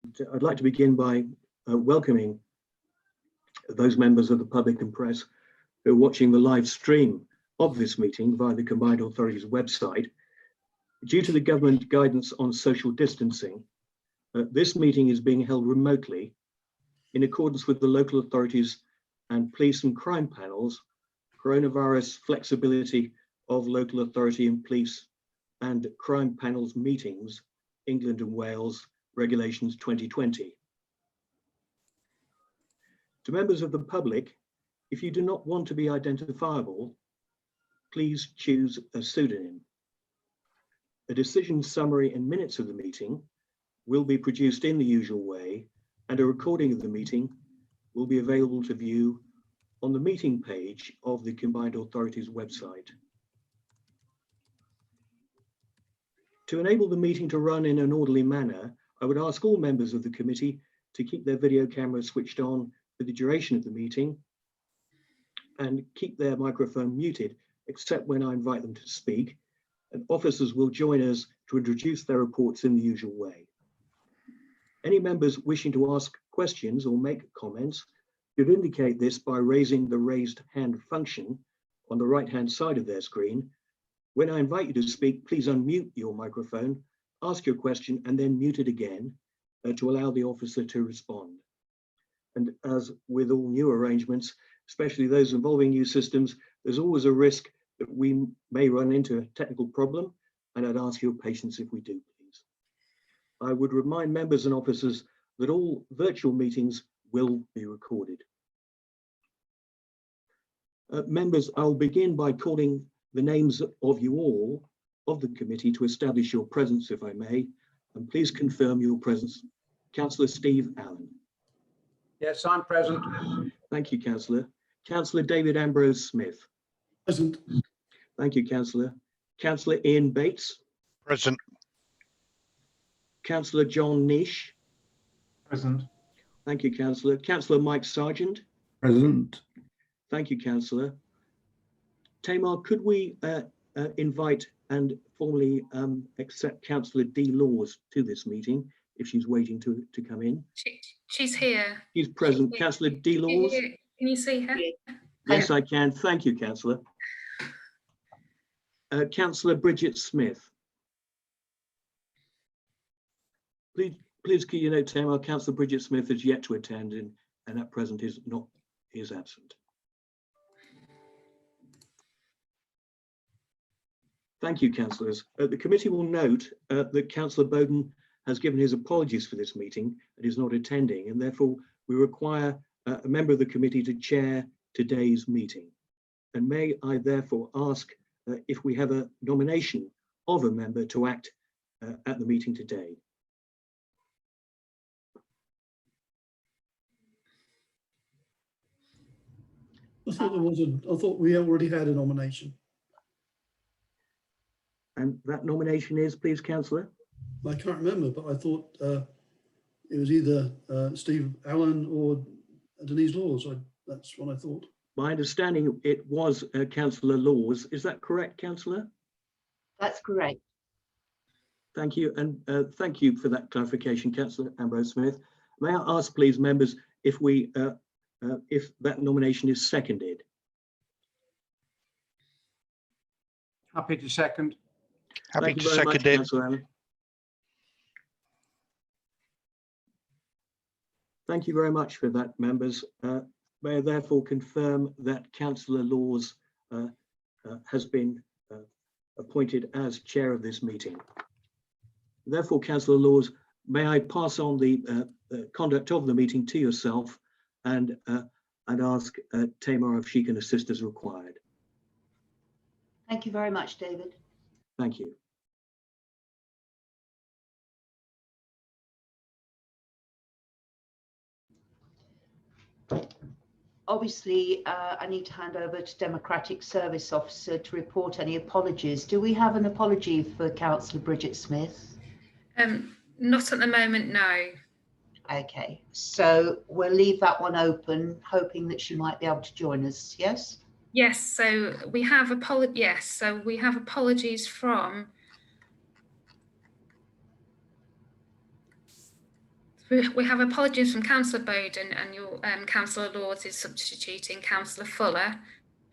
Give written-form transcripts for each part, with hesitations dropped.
I'd like to begin by welcoming those members of the public and press who are watching the live stream of this meeting via the Combined Authorities website. Due to the government guidance on social distancing, this meeting is being held remotely in accordance with the local authorities and police and crime panels, coronavirus flexibility of local authority and police and crime panels meetings, England and Wales, Regulations 2020. To members of the public, if you do not want to be identifiable, please choose a pseudonym. A decision summary and minutes of the meeting will be produced in the usual way, and a recording of the meeting will be available to view on the meeting page of the Combined Authorities website. To enable the meeting to run in an orderly manner, I would ask all members of the committee to keep their video cameras switched on for the duration of the meeting and keep their microphone muted, except when I invite them to speak, and officers will join us to introduce their reports in the usual way. Any members wishing to ask questions or make comments should indicate this by raising the raised hand function on the right-hand side of their screen. When I invite you to speak, please unmute your microphone, ask your question, and then mute it again to allow the officer to respond. And as with all new arrangements, especially those involving new systems, there's always a risk that we may run into a technical problem, and I'd ask your patience if we do, please. I would remind members and officers that all virtual meetings will be recorded. Members, I'll begin by calling the names of you all of the committee to establish your presence, if I may, and please confirm your presence. Councillor Steve Allen. Yes, I'm present. Thank you, Councillor. Councillor David Ambrose Smith. Present. Thank you, Councillor. Councillor Ian Bates. Present. Councillor John Nish. Present. Thank you, Councillor. Councillor Mike Sargent. Present. Thank you, Councillor. Tamar, could we invite and formally accept Councillor Dee Laws to this meeting if she's waiting to come in? She's here. She's present. Councillor Dee Laws? Can you see her? Yes, I can. Thank you, Councillor. Councillor Bridget Smith. Please can you note, Tamar, Councillor Bridget Smith is yet to attend and at present is absent. Thank you, councillors. The committee will note that Councillor Bowden has given his apologies for this meeting and is not attending, and therefore we require a member of the committee to chair today's meeting. And may I therefore ask if we have a nomination of a member to act at the meeting today. I thought we already had a nomination. And that nomination is, please, Councillor? I can't remember, but I thought it was either Steve Allen or Denise Laws. That's what I thought. My understanding, it was Councillor Laws. Is that correct, Councillor? That's correct. Thank you, and thank you for that clarification, Councillor Ambrose Smith. May I ask, please, members, if that nomination is seconded? Happy to second. Happy Thank to you very much, second it. Councillor Allen. Thank you very much for that, members. May I therefore confirm that Councillor Laws has been appointed as chair of this meeting. Therefore, Councillor Laws, may I pass on the conduct of the meeting to yourself and ask Tamar if she can assist as required. Thank you very much, David. Thank you. Obviously, I need to hand over to Democratic Service Officer to report any apologies. Do we have an apology for Councillor Bridget Smith? Not at the moment, no. Okay, so we'll leave that one open, hoping that she might be able to join us. Yes. Yes. So we have apologies from We have apologies from Councillor Bowden, and your Councillor Lords is substituting, Councillor Fuller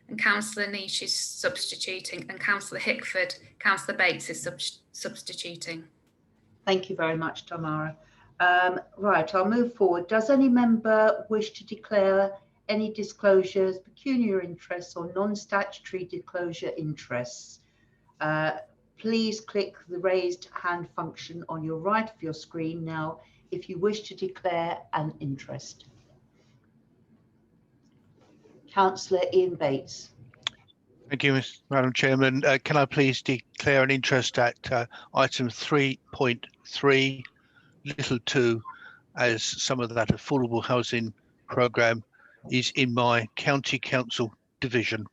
and Councillor Niche is substituting, and Councillor Hickford, Councillor Bates is substituting. Thank you very much, Tamara. Right, I'll move forward. Does any member wish to declare any disclosures, pecuniary interests or non-statutory disclosure interests? Please click the raised hand function on your right of your screen now if you wish to declare an interest. Councillor Ian Bates. Thank you, Madam Chairman. Can I please declare an interest at item 3.3, little 2, as some of that affordable housing programme is in my county council division.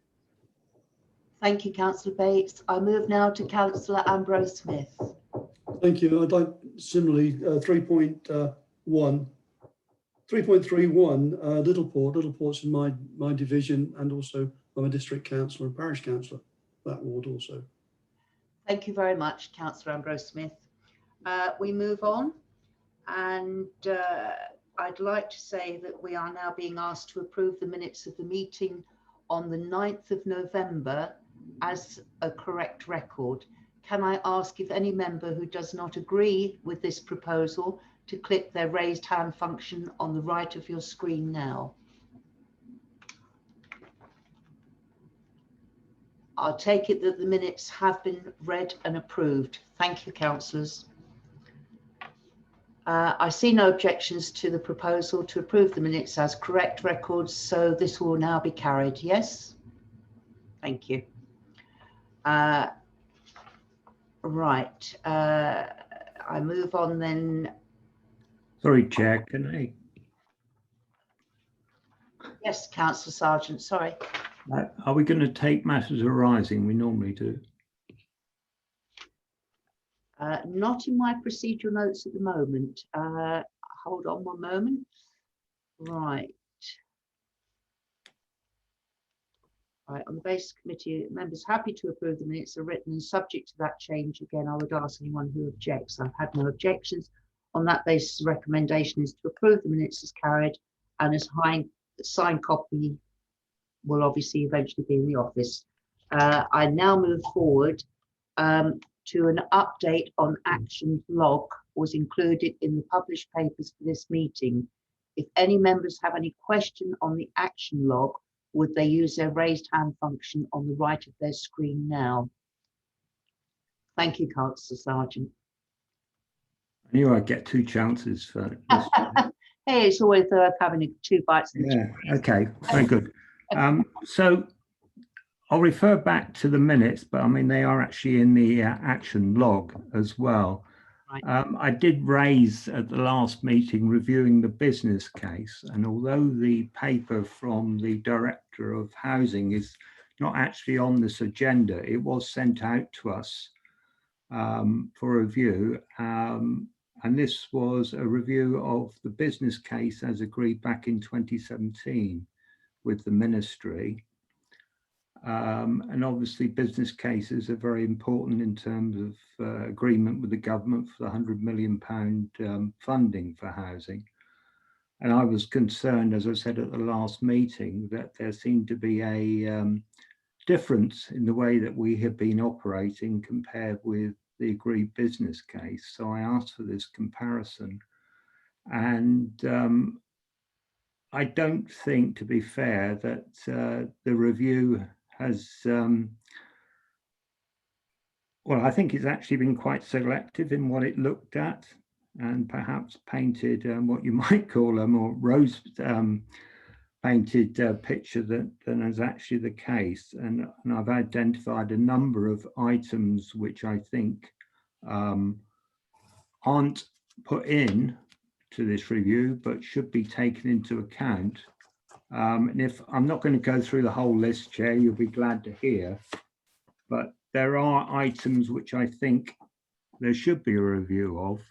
Thank you, Councillor Bates. I move now to Councillor Ambrose Smith. Thank you. I'd like similarly 3.1, 3.31, Littleport. Littleport's in my division, and also I'm a district councillor and parish councillor, that ward also. Thank you very much, Councillor Ambrose Smith. We move on, and I'd like to say that we are now being asked to approve the minutes of the meeting on the 9th of November as a correct record. Can I ask if any member who does not agree with this proposal to click their raised hand function on the right of your screen now? I'll take it that the minutes have been read and approved. Thank you, councillors. I see no objections to the proposal to approve the minutes as correct records, so this will now be carried. Yes? Thank you. Right. I move on then. Sorry, Chair, can I? Yes, Councillor Sargent, sorry. Are we going to take matters arising? We normally do. Not in my procedural notes at the moment. Hold on one moment. Right. Right, on the basis committee, members happy to approve the minutes are written, and subject to that change, again, I would ask anyone who objects. I've had no objections. On that basis, the recommendation is to approve the minutes as carried, and as signed copy will obviously eventually be in the office. I now move forward to an update on action log was included in the published papers for this meeting. If any members have any question on the action log, would they use their raised hand function on the right of their screen now? Thank you, Councillor Sargent. I knew I'd get 2 chances for this. Hey, it's always worth having 2 bites. Yeah, okay, very good. So I'll refer back to the minutes, but I mean, they are actually in the action log as well. Right. I did raise at the last meeting reviewing the business case, and although the paper from the Director of Housing is not actually on this agenda, it was sent out to us for review, and this was a review of the business case as agreed back in 2017 with the Ministry. And obviously business cases are very important in terms of agreement with the government for the £100 million funding for housing. And I was concerned, as I said at the last meeting, that there seemed to be a difference in the way that we have been operating compared with the agreed business case. So I asked for this comparison. And I don't think, to be fair, that the review has, well, I think it's actually been quite selective in what it looked at, and perhaps painted what you might call a more rose painted picture than is actually the case. And I've identified a number of items which I think aren't put in to this review, but should be taken into account. And if I'm not going to go through the whole list, Chair, you'll be glad to hear, but there are items which I think there should be a review of.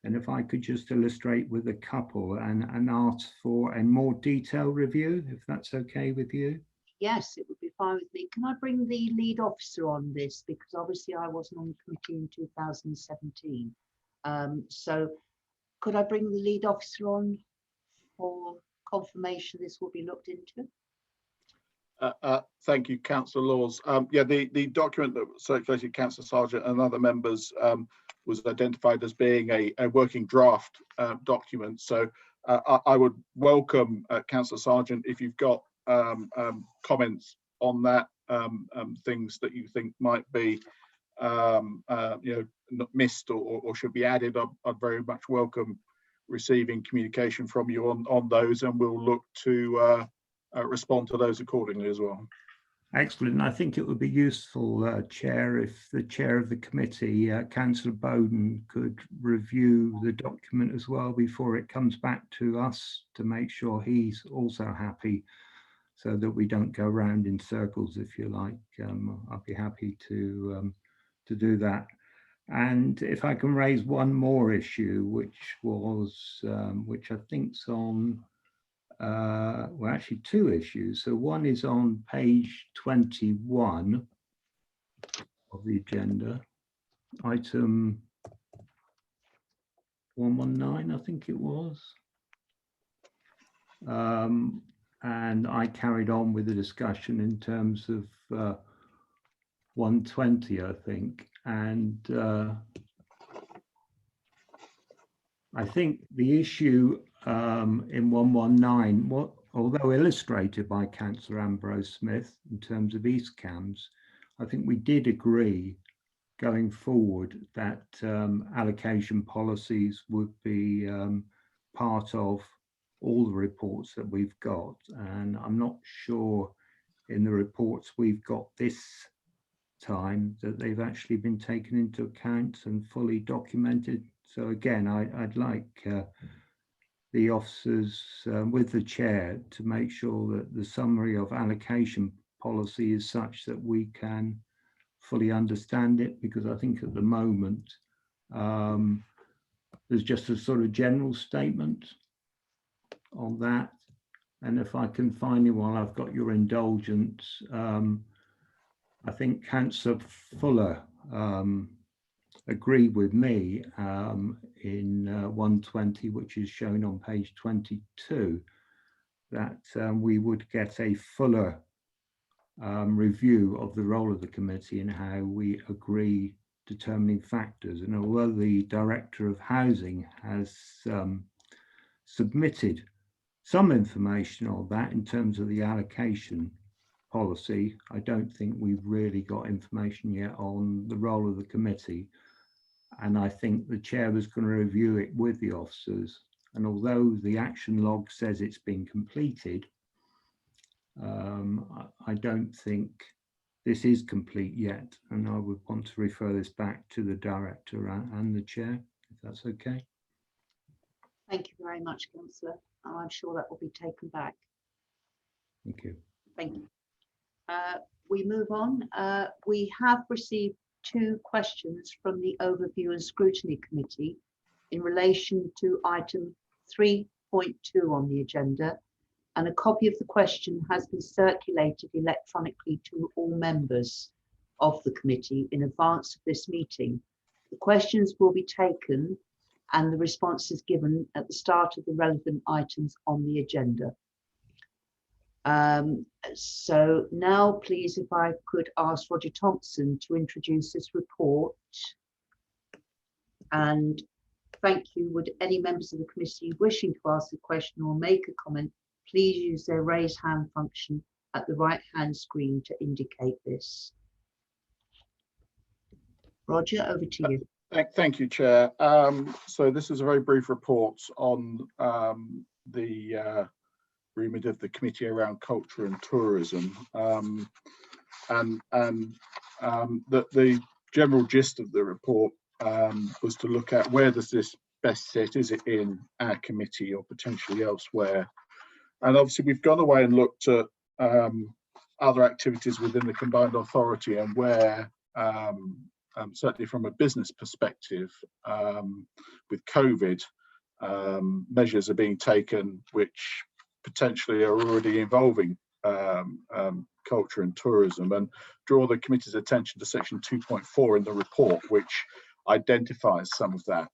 And if I could just illustrate with a couple and ask for a more detailed review, if that's okay with you. Yes, it would be fine with me. Can I bring the lead officer on this? Because obviously I wasn't on the committee in 2017. So could I bring the lead officer on for confirmation this will be looked into? Thank you, Councillor Laws. Yeah, the document that was circulated, Councillor Sargent and other members, was identified as being a working draft document. So I would welcome, Councillor Sargent, if you've got comments on that, things that you think might be not missed or should be added. I'd very much welcome receiving communication from you on those, and we'll look to respond to those accordingly as well. Excellent. I think it would be useful, Chair, if the Chair of the committee, Councillor Bowden, could review the document as well before it comes back to us to make sure he's also happy, so that we don't go round in circles, if you like. I'd be happy to do that. And if I can raise one more issue, which I think's on, well, actually two issues. So one is on page 21 of the agenda, item 119, I think it was. And I carried on with the discussion in terms of 120, I think. And I think the issue in 119, although illustrated by Councillor Ambrose Smith in terms of East Cams, I think we did agree going forward that allocation policies would be part of all the reports that we've got. And I'm not sure in the reports we've got this time that they've actually been taken into account and fully documented. So again, I'd like the officers with the chair to make sure that the summary of allocation policy is such that we can fully understand it, because I think at the moment there's just a sort of general statement on that. And if I can finally, while I've got your indulgence, I think Councillor Fuller agreed with me in 120, which is shown on page 22, that we would get a fuller review of the role of the committee and how we agree determining factors. And although the Director of Housing has submitted some information on that in terms of the allocation policy, I don't think we've really got information yet on the role of the committee. And I think the chair was going to review it with the officers. And although the action log says it's been completed, I don't think this is complete yet. And I would want to refer this back to the director and the chair, if that's okay. Thank you very much, Councillor. I'm sure that will be taken back. Thank you. Thank you. We move on. We have received 2 questions from the Overview and Scrutiny Committee in relation to item 3.2 on the agenda, and a copy of the question has been circulated electronically to all members of the committee in advance of this meeting. The questions will be taken and the responses given at the start of the relevant items on the agenda. So now, please, if I could ask Roger Thompson to introduce this report. And thank you. Would any members of the committee wishing to ask a question or make a comment, please use their raise hand function at the right-hand screen to indicate this. Roger, over to you. Thank you, Chair. So this is a very brief report on the remit of the committee around culture and tourism, and the general gist of the report was to look at where does this best sit. Is it in our committee or potentially elsewhere? And obviously we've gone away and looked at other activities within the combined authority and where certainly from a business perspective, with COVID, measures are being taken which potentially are already involving culture and tourism, and draw the committee's attention to section 2.4 in the report, which identifies some of that.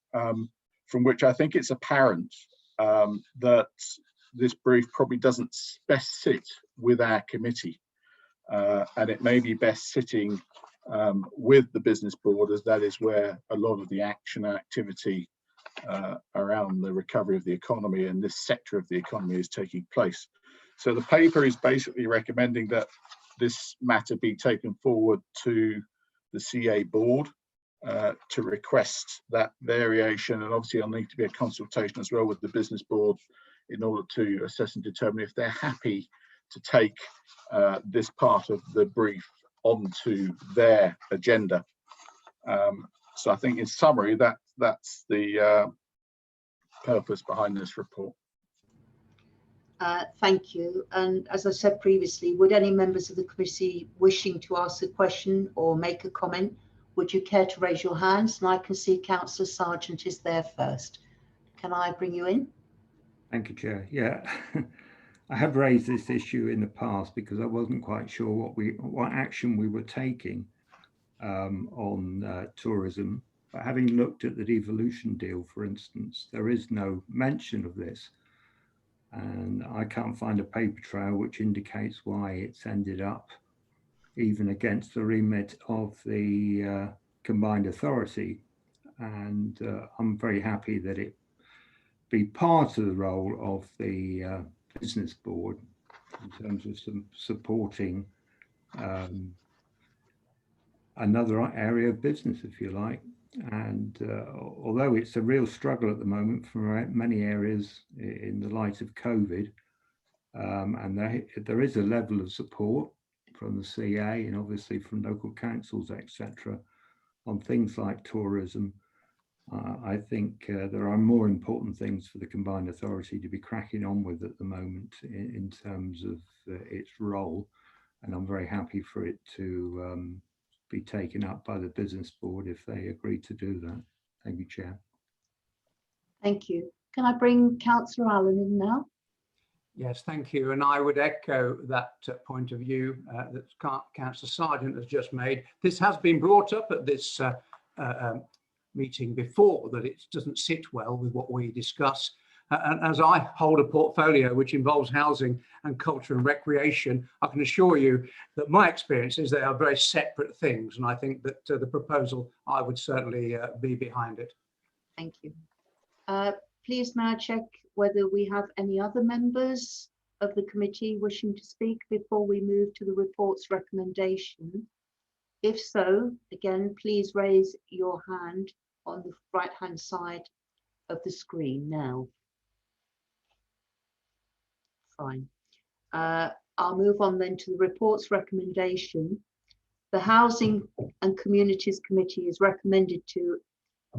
from which I think it's apparent that this brief probably doesn't best sit with our committee, and it may be best sitting with the business board, as that is where a lot of the action and activity around the recovery of the economy and this sector of the economy is taking place. So the paper is basically recommending that this matter be taken forward to the CA board to request that variation, and obviously there'll need to be a consultation as well with the business board in order to assess and determine if they're happy to take this part of the brief onto their agenda. So I think in summary, that's the purpose behind this report. Thank you. And as I said previously, would any members of the committee wishing to ask a question or make a comment, would you care to raise your hands? And I can see Councillor Sargent is there first. Can I bring you in? Thank you, Chair. Yeah, I have raised this issue in the past because I wasn't quite sure what action we were taking on tourism. But having looked at the devolution deal, for instance, there is no mention of this. And I can't find a paper trail which indicates why it's ended up even against the remit of the combined authority. And I'm very happy that it be part of the role of the business board in terms of some supporting another area of business, if you like. And although it's a real struggle at the moment for many areas in the light of COVID, and there is a level of support from the CA and obviously from local councils, etc., on things like tourism, I think there are more important things for the combined authority to be cracking on with at the moment in terms of its role. And I'm very happy for it to be taken up by the business board if they agree to do that. Thank you, Chair. Thank you. Can I bring Councillor Allen in now? Yes, thank you. And I would echo that point of view that Councillor Sargent has just made. This has been brought up at this meeting before, that it doesn't sit well with what we discuss. And as I hold a portfolio which involves housing and culture and recreation, I can assure you that my experience is they are very separate things. And I think that the proposal, I would certainly be behind it. Thank you. Please may I check whether we have any other members of the committee wishing to speak before we move to the report's recommendation. If so, again, please raise your hand on the right-hand side of the screen now. Fine. I'll move on then to the report's recommendation. The Housing and Communities Committee is recommended to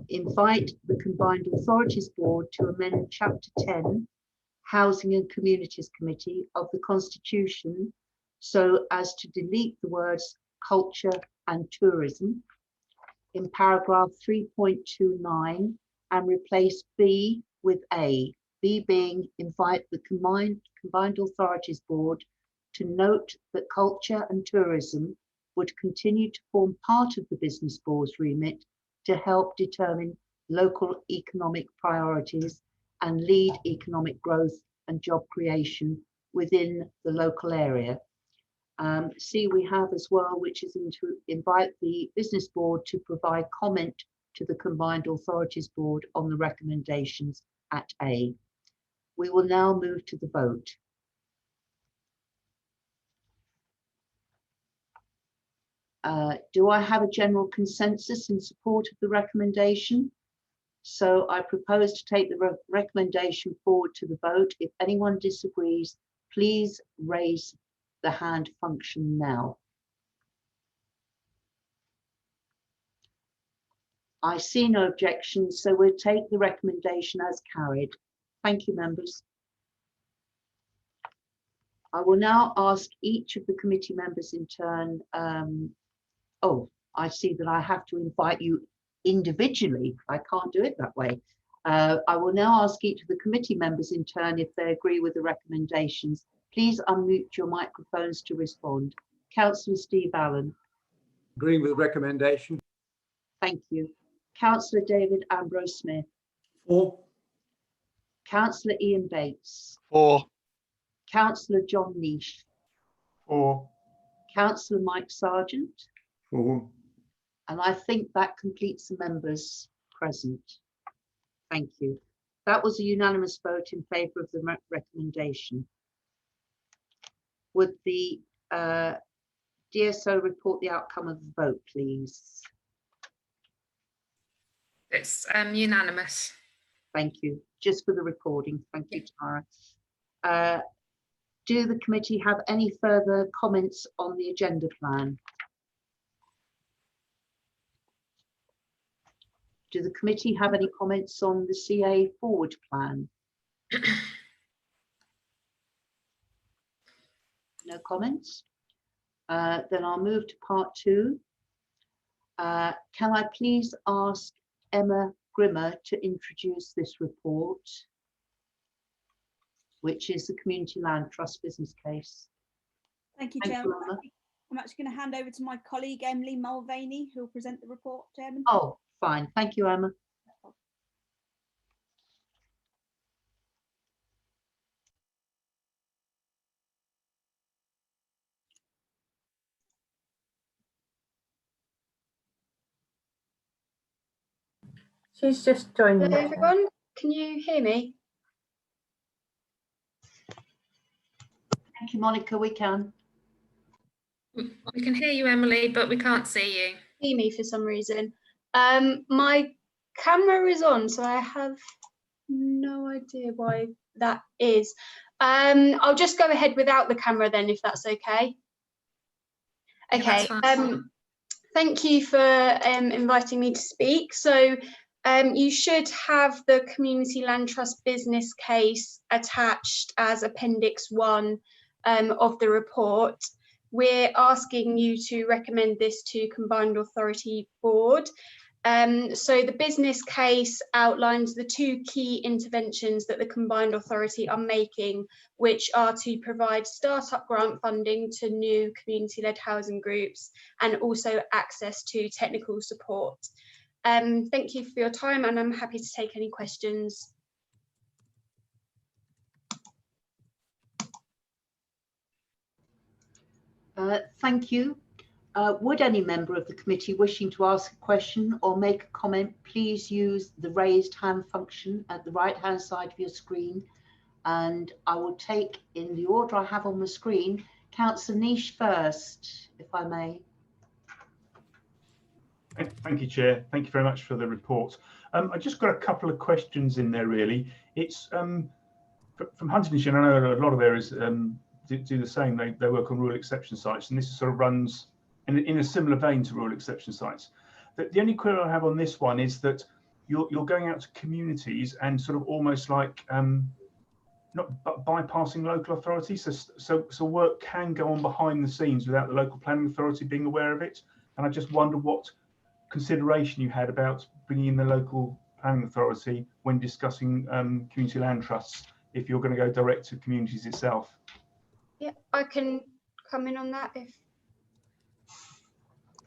invite the Combined Authorities Board to amend Chapter 10, Housing and Communities Committee of the Constitution, so as to delete the words culture and tourism in paragraph 3.29 and replace B with A. B being invite the Combined Authorities Board to note that culture and tourism would continue to form part of the business board's remit to help determine local economic priorities and lead economic growth and job creation within the local area. C, we have as well, which is to invite the business board to provide comment to the Combined Authorities Board on the recommendations at A. We will now move to the vote. Do I have a general consensus in support of the recommendation? So I propose to take the recommendation forward to the vote. If anyone disagrees, please raise the hand function now. I see no objections, so we'll take the recommendation as carried. Thank you, members. I will now ask each of the committee members in turn. Oh, I see that I have to invite you individually. I can't do it that way. I will now ask each of the committee members in turn if they agree with the recommendations. Please unmute your microphones to respond. Councillor Steve Allen. Agreeing with the recommendation. Thank you. Councillor David Ambrose Smith. 4, Councillor Ian Bates, 4, Councillor John Niche, 4, Councillor Mike Sargent, 4, and I think that completes the members present. Thank you. That was a unanimous vote in favour of the recommendation. Would the DSO report the outcome of the vote, please? It's unanimous. Thank you. Just for the recording. Thank you, Tara. Do the committee have any further comments on the agenda plan? Do the committee have any comments on the CA forward plan? No comments? Then I'll move to part 2. Can I please ask Emma Grimmer to introduce this report, which is the Community Land Trust business case? Thank you, Thank you, Chairman. Emma. I'm actually going to hand over to my colleague Emily Mulvaney, who will present the report, Chairman. Oh, fine. Thank you, Emma. She's just joined. Hello everyone, can you hear me? Thank you, Monica. We can. We can hear you, Emily, but we can't see you. See me for some reason. My camera is on, so I have no idea why that is. I'll just go ahead without the camera then, if that's okay. Okay. Thank you for inviting me to speak. So you should have the Community Land Trust business case attached as Appendix 1 of the report. We're asking you to recommend this to Combined Authority Board. So the business case outlines the 2 key interventions that the Combined Authority are making, which are to provide startup grant funding to new community-led housing groups and also access to technical support. Thank you for your time, and I'm happy to take any questions. Thank you. Would any member of the committee wishing to ask a question or make a comment, please use the raised hand function at the right hand side of your screen, and I will take, in the order I have on the screen, Councillor Niche first, if I may. Thank you, Chair. Thank you very much for the report. I just got a couple of questions in there, really. It's from Huntingdonshire. I know a lot of areas do the same. They work on rural exception sites, and this sort of runs in a similar vein to rural exception sites. The only query I have on this one is that you're going out to communities and sort of almost like not bypassing local authorities. So work can go on behind the scenes without the local planning authority being aware of it. And I just wonder what consideration you had about bringing in the local planning authority when discussing community land trusts, if you're going to go direct to communities itself. Yeah, I can come in on that if.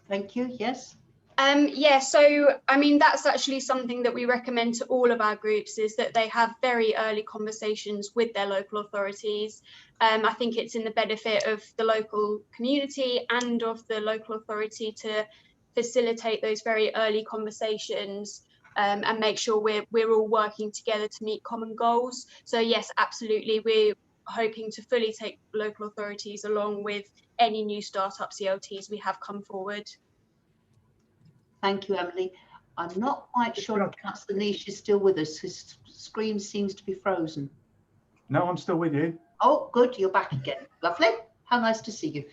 Thank you. Yes. Yeah, so I mean, that's actually something that we recommend to all of our groups, is that they have very early conversations with their local authorities. I think it's in the benefit of the local community and of the local authority to facilitate those very early conversations and make sure we're all working together to meet common goals. So yes, absolutely, we're hoping to fully take local authorities along with any new startup CLTs we have come forward. Thank you, Emily. I'm not quite sure if Councillor Niche is still with us. His screen seems to be frozen. No, I'm still with you. Oh, good. You're back again. Lovely. How nice to see you.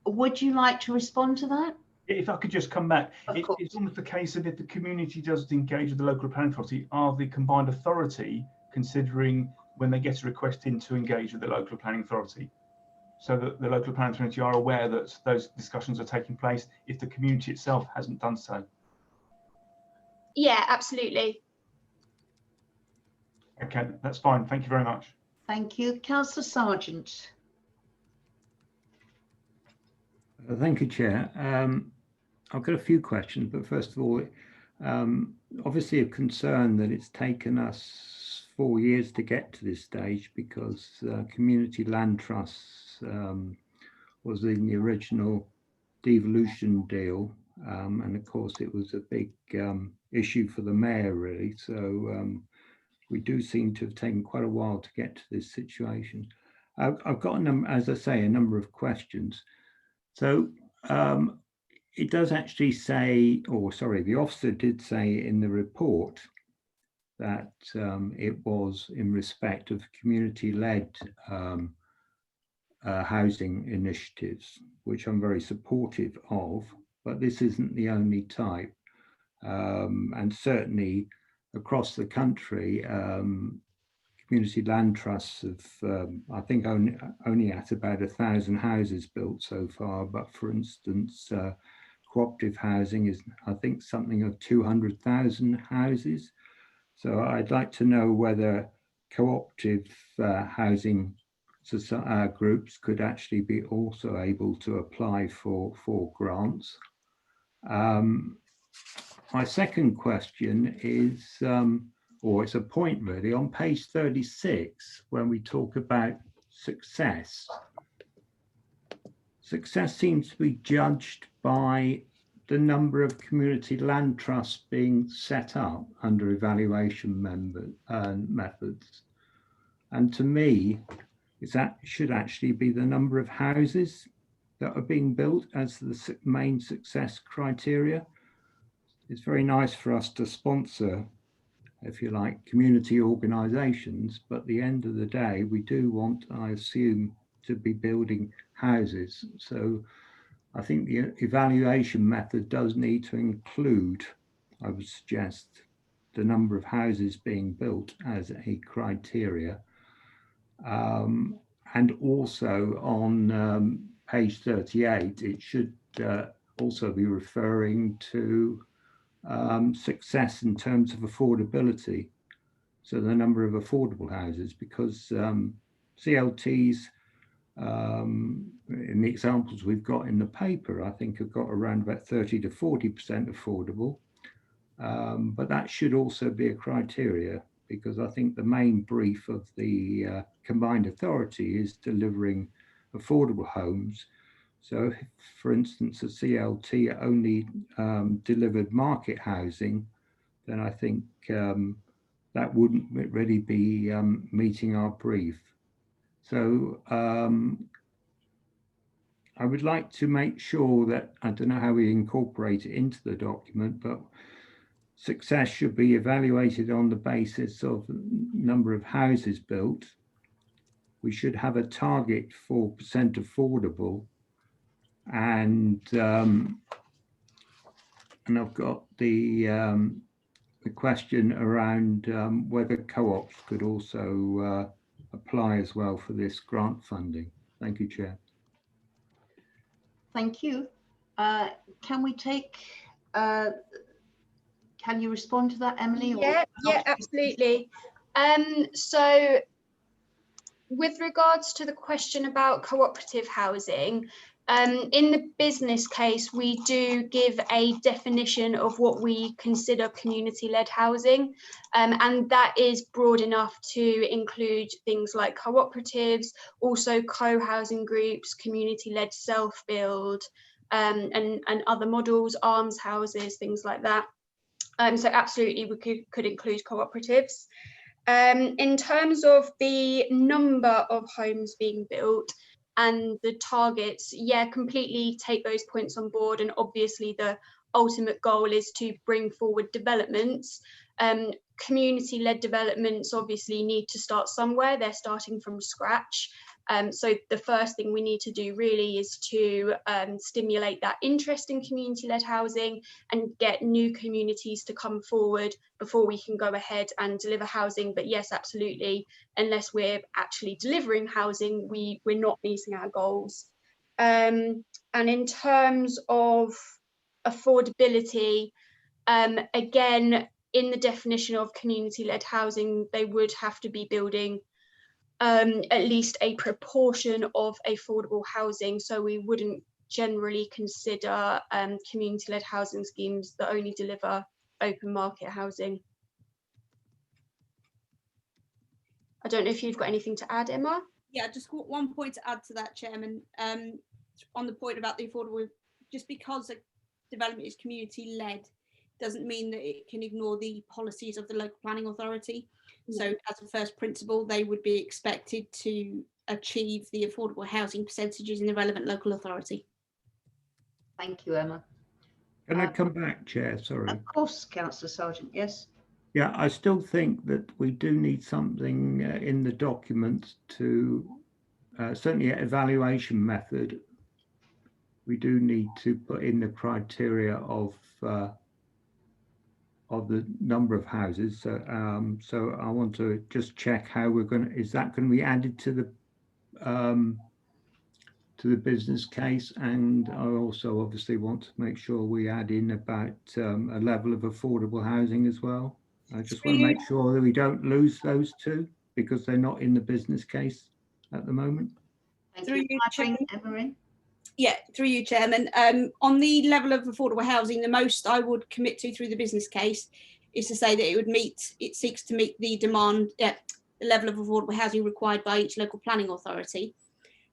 Would you like to respond to that? If I could just come back, Of it's almost the case that if the community doesn't engage with the local planning authority, are the combined authority considering when they get a request in to engage with the local planning authority, so that the local planning authority are aware that those discussions are taking place if the community itself hasn't done so? Yeah, absolutely. Okay, that's fine. Thank you very much. Thank you. Councillor Sargent. Thank you, Chair. I've got a few questions, but first of all, obviously a concern that it's taken us 4 years to get to this stage, because Community Land Trusts was in the original devolution deal, and of course it was a big issue for the mayor, really. So we do seem to have taken quite a while to get to this situation. I've got, as I say, a number of questions. So it does actually say, or sorry, the officer did say in the report that it was in respect of community-led housing initiatives, which I'm very supportive of, but this isn't the only type. And certainly across the country, community land trusts have, I think, only at about 1,000 houses built so far. But for instance, cooperative housing is, I think, something of 200,000 houses. So I'd like to know whether cooperative housing groups could actually be also able to apply for grants. My second question is, or it's a point really, on page 36, when we talk about success. Success seems to be judged by the number of community land trusts being set up under evaluation methods. And to me, that should actually be the number of houses that are being built as the main success criteria. It's very nice for us to sponsor, if you like, community organisations, but at the end of the day, we do want, I assume, to be building houses. So I think the evaluation method does need to include, I would suggest, the number of houses being built as a criteria. And also on page 38, it should also be referring to success in terms of affordability. So the number of affordable houses, because CLTs, in the examples we've got in the paper, I think have got around about 30 to 40% affordable. But that should also be a criteria, because I think the main brief of the combined authority is delivering affordable homes. So, for instance, a CLT only delivered market housing, then I think that wouldn't really be meeting our brief. So I would like to make sure that, I don't know how we incorporate it into the document, but success should be evaluated on the basis of number of houses built. We should have a target for percent affordable. And I've got the question around whether co-ops could also apply as well for this grant funding. Thank you, Chair. Thank you. Can we take, can you respond to that, Emily? Yeah, absolutely. So with regards to the question about cooperative housing, in the business case, we do give a definition of what we consider community-led housing, and that is broad enough to include things like cooperatives, also co-housing groups, community-led self-build, and other models, arms houses, things like that. So absolutely, we could include cooperatives. In terms of the number of homes being built and the targets, yeah, completely take those points on board. And obviously the ultimate goal is to bring forward developments. Community-led developments obviously need to start somewhere. They're starting from scratch. So the first thing we need to do really is to stimulate that interest in community-led housing and get new communities to come forward before we can go ahead and deliver housing. But yes, absolutely, unless we're actually delivering housing, we're not meeting our goals. And in terms of affordability, again, in the definition of community-led housing, they would have to be building at least a proportion of affordable housing. So we wouldn't generally consider community-led housing schemes that only deliver open market housing. I don't know if you've got anything to add, Emma. Yeah, just one point to add to that, Chairman. On the point about the affordable, just because a development is community led doesn't mean that it can ignore the policies of the local planning authority. So as a first principle, they would be expected to achieve the affordable housing percentages in the relevant local authority. Thank you, Emma. Can I come back, Chair? Sorry. Of course, Councillor Sargent, yes. Yeah, I still think that we do need something in the document to certainly an evaluation method. We do need to put in the criteria of the number of houses. So I want to just check how we're going to, is that going to be added to the business case? And I also obviously want to make sure we add in about a level of affordable housing as well. I just want to make sure that we don't lose those two because they're not in the business case at the moment. Thank you. Can I bring Emma in? Yeah, through you, Chairman. On the level of affordable housing, the most I would commit to through the business case is to say that it seeks to meet the demand, the level of affordable housing required by each local planning authority.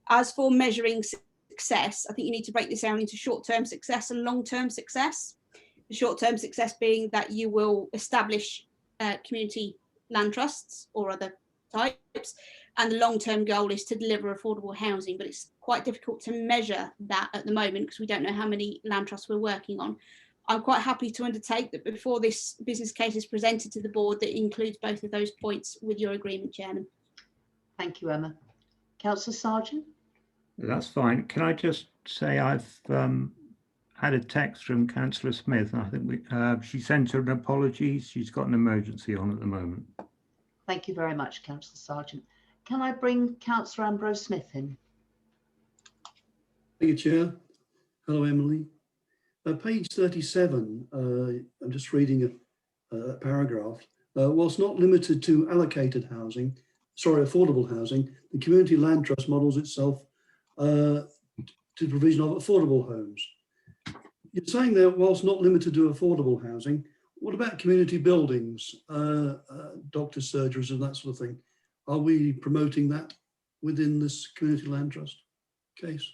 As for measuring success, I think you need to break this down into short-term success and long-term success. The short-term success being that you will establish community land trusts or other types, and the long-term goal is to deliver affordable housing, but it's quite difficult to measure that at the moment because we don't know how many land trusts we're working on. I'm quite happy to undertake that before this business case is presented to the board that includes both of those points with your agreement, Chairman. Thank you, Emma. Councillor Sargent? That's fine. Can I just say I've had a text from Councillor Smith. I think she sent her an apology. She's got an emergency on at the moment. Thank you very much, Councillor Sargent. Can I bring Councillor Ambrose Smith in? Thank you, Chair. Hello, Emily. Page 37, I'm just reading a paragraph. Whilst not limited to allocated housing, affordable housing, the community land trust models itself to provision of affordable homes. You're saying that whilst not limited to affordable housing, what about community buildings, doctors' surgeries and that sort of thing? Are we promoting that within this community land trust case?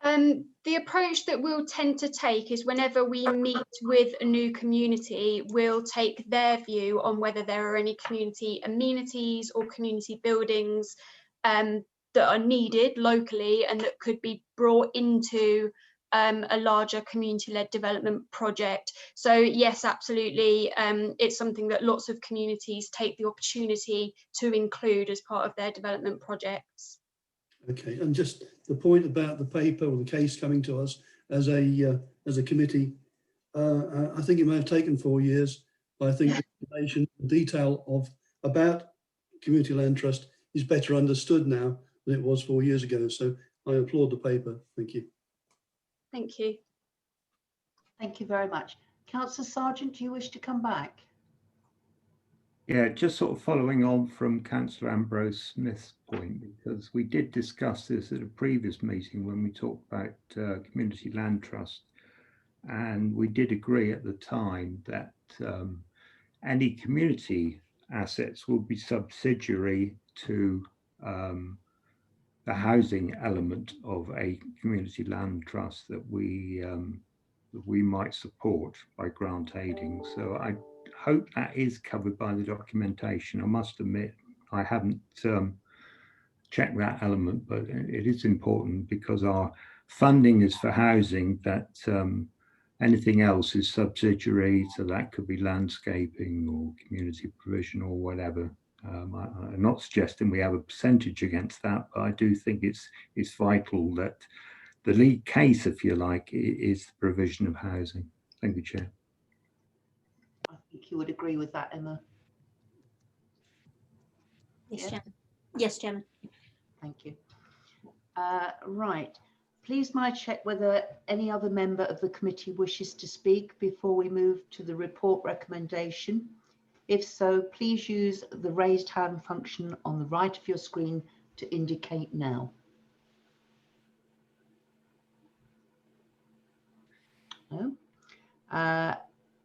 The approach that we'll tend to take is whenever we meet with a new community, we'll take their view on whether there are any community amenities or community buildings that are needed locally and that could be brought into a larger community-led development project. So yes, absolutely, it's something that lots of communities take the opportunity to include as part of their development projects. Okay, and just the point about the paper or the case coming to us as a committee, I think it may have taken 4 years, but I think the information, the detail about community land trust is better understood now than it was 4 years ago. So I applaud the paper. Thank you. Thank you. Thank you very much. Councillor Sargent, do you wish to come back? Yeah, just sort of following on from Councillor Ambrose Smith's point, because we did discuss this at a previous meeting when we talked about community land trust, and we did agree at the time that any community assets will be subsidiary to the housing element of a community land trust that we might support by grant aiding. So I hope that is covered by the documentation. I must admit I haven't checked that element, but it is important because our funding is for housing, that anything else is subsidiary, so that could be landscaping or community provision or whatever. I'm not suggesting we have a percentage against that, but I do think it's vital that the lead case, if you like, is the provision of housing. Thank you, Chair. I think you would agree with that, Emma. Yes, Chairman. Yes, Chairman. Thank you. Right. Please may I check whether any other member of the committee wishes to speak before we move to the report recommendation. If so, please use the raised hand function on the right of your screen to indicate now. No.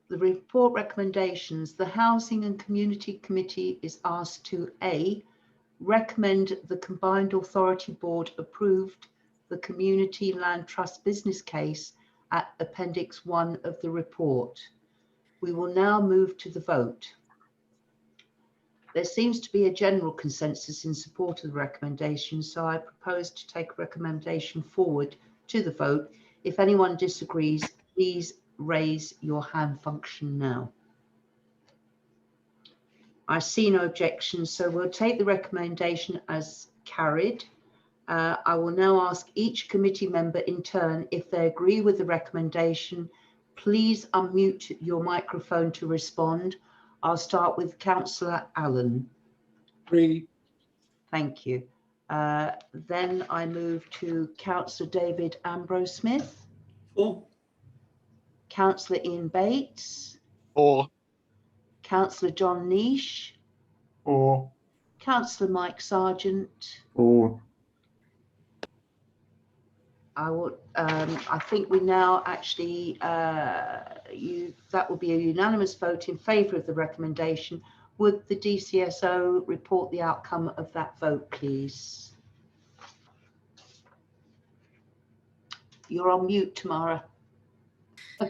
the report recommendations, the Housing and Community Committee is asked to A, recommend the Combined Authority Board approved the Community Land Trust business case at Appendix 1 of the report. We will now move to the vote. There seems to be a general consensus in support of the recommendation, so I propose to take a recommendation forward to the vote. If anyone disagrees, please raise your hand function now. I see no objections, so we'll take the recommendation as carried. I will now ask each committee member in turn if they agree with the recommendation. Please unmute your microphone to respond. I'll start with Councillor Allen. Agree. Thank you. Then I move to Councillor David Ambrose-Smith. For. Councillor Ian Bates. Or Councillor John Niche. Or. Councillor Mike Sargent. Or. I think we now actually, that will be a unanimous vote in favour of the recommendation. Would the DCSO report the outcome of that vote, please? You're on mute, Tamara.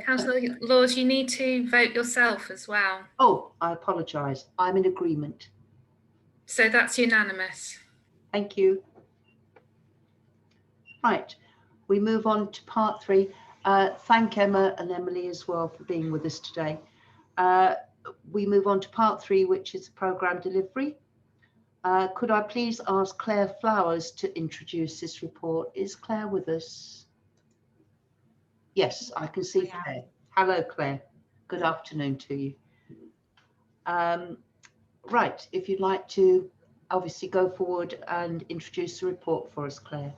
Councillor Laws, you need to vote yourself as well. Oh, I apologise. I'm in agreement. So that's unanimous. Thank you. Right. We move on to part 3. Thank Emma and Emily as well for being with us today. We move on to part 3, which is programme delivery. Could I please ask Claire Flowers to introduce this report? Is Claire with us? Yes, I can see Claire. Hello, Claire. Good afternoon to you. Right, if you'd like to obviously go forward and introduce the report for us, Claire.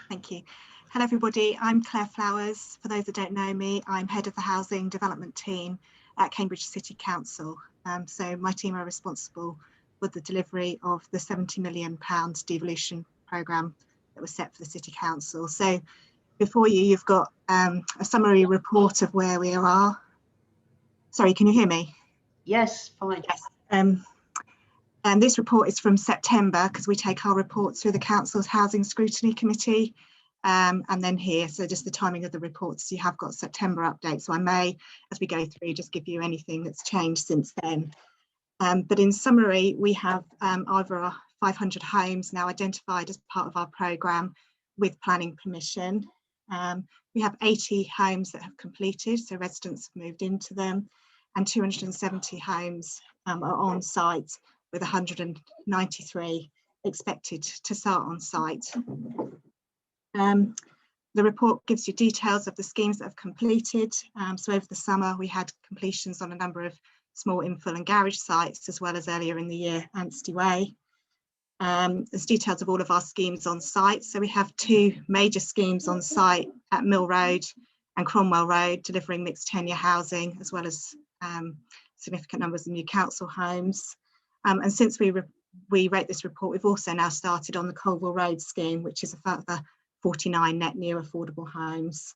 Thank you. Hello everybody, I'm Claire Flowers. For those that don't know me, I'm head of the housing development team at Cambridge City Council. So my team are responsible for the delivery of the £70 million devolution programme that was set for the City Council. So before you, you've got a summary report of where we are. Sorry, can you hear me? Yes, fine. Yes. And this report is from September because we take our reports through the Council's Housing Scrutiny Committee. And then here, so just the timing of the reports, you have got September updates. So I may, as we go through, just give you anything that's changed since then. But in summary, we have over 500 homes now identified as part of our programme with planning permission. We have 80 homes that have completed, so residents have moved into them, and 270 homes are on site, with 193 expected to start on site. The report gives you details of the schemes that have completed. So over the summer, we had completions on a number of small infill and garage sites, as well as earlier in the year, Anstey Way. There's details of all of our schemes on site. So we have 2 major schemes on site at Mill Road and Cromwell Road, delivering mixed tenure housing, as well as significant numbers of new council homes. And since we wrote this report, we've also now started on the Colville Road scheme, which is a further 49 net new affordable homes.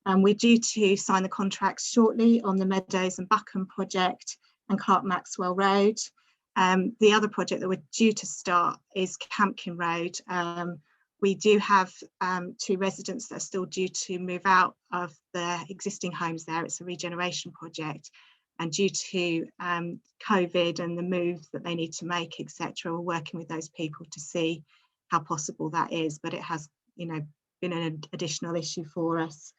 We're due to sign the contracts shortly on the Meadows and Buckham project and Clark Maxwell Road. The other project that we're due to start is Campkin Road. We do have 2 residents that are still due to move out of their existing homes there. It's a regeneration project. And due to COVID and the move that they need to make, etc., we're working with those people to see how possible that is. But it has, been an additional issue for us.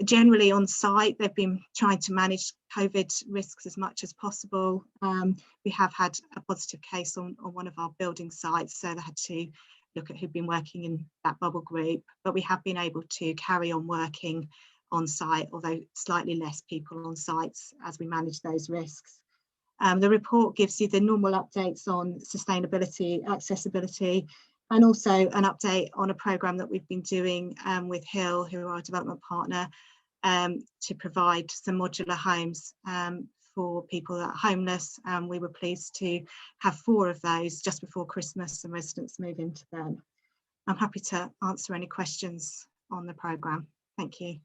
Generally on site, they've been trying to manage COVID risks as much as possible. We have had a positive case on one of our building sites, so they had to look at who'd been working in that bubble group, but we have been able to carry on working on site, although slightly less people on sites as we manage those risks. The report gives you the normal updates on sustainability, accessibility, and also an update on a programme that we've been doing with Hill, who are our development partner, to provide some modular homes for people that are homeless. We were pleased to have 4 of those just before Christmas and residents move into them. I'm happy to answer any questions on the programme. Thank you.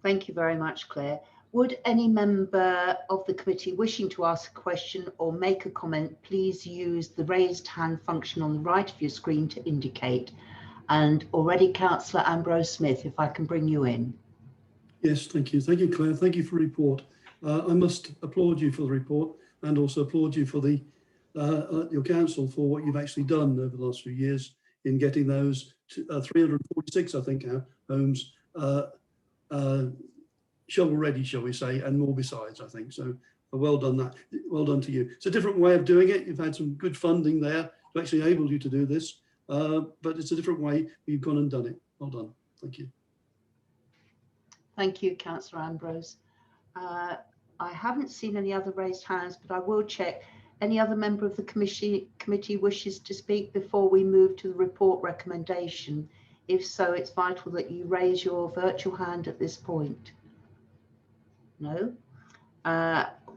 Thank you very much, Claire. Would any member of the committee wishing to ask a question or make a comment, please use the raised hand function on the right of your screen to indicate. And already Councillor Ambrose Smith, if I can bring you in. Yes, thank you. Thank you, Claire. Thank you for the report. I must applaud you for the report and also applaud you for the your council for what you've actually done over the last few years in getting those 346, I think, homes shovel ready, shall we say, and more besides, I think. So well done that. Well done to you. It's a different way of doing it. You've had some good funding there to actually enable you to do this, but it's a different way you've gone and done it. Well done. Thank you. Thank you, Councillor Ambrose. I haven't seen any other raised hands, but I will check. Any other member of the committee wishes to speak before we move to the report recommendation? If so, it's vital that you raise your virtual hand at this point. No?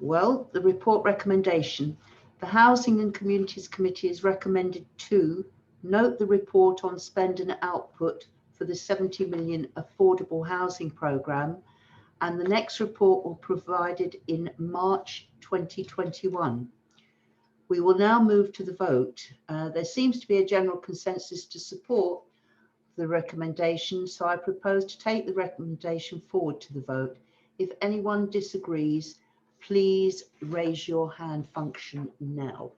Well, the report recommendation. The Housing and Communities Committee is recommended to note the report on spend and output for the 70 million affordable housing programme, and the next report will be provided in March 2021. We will now move to the vote. There seems to be a general consensus to support the recommendation, so I propose to take the recommendation forward to the vote. If anyone disagrees, please raise your hand function now.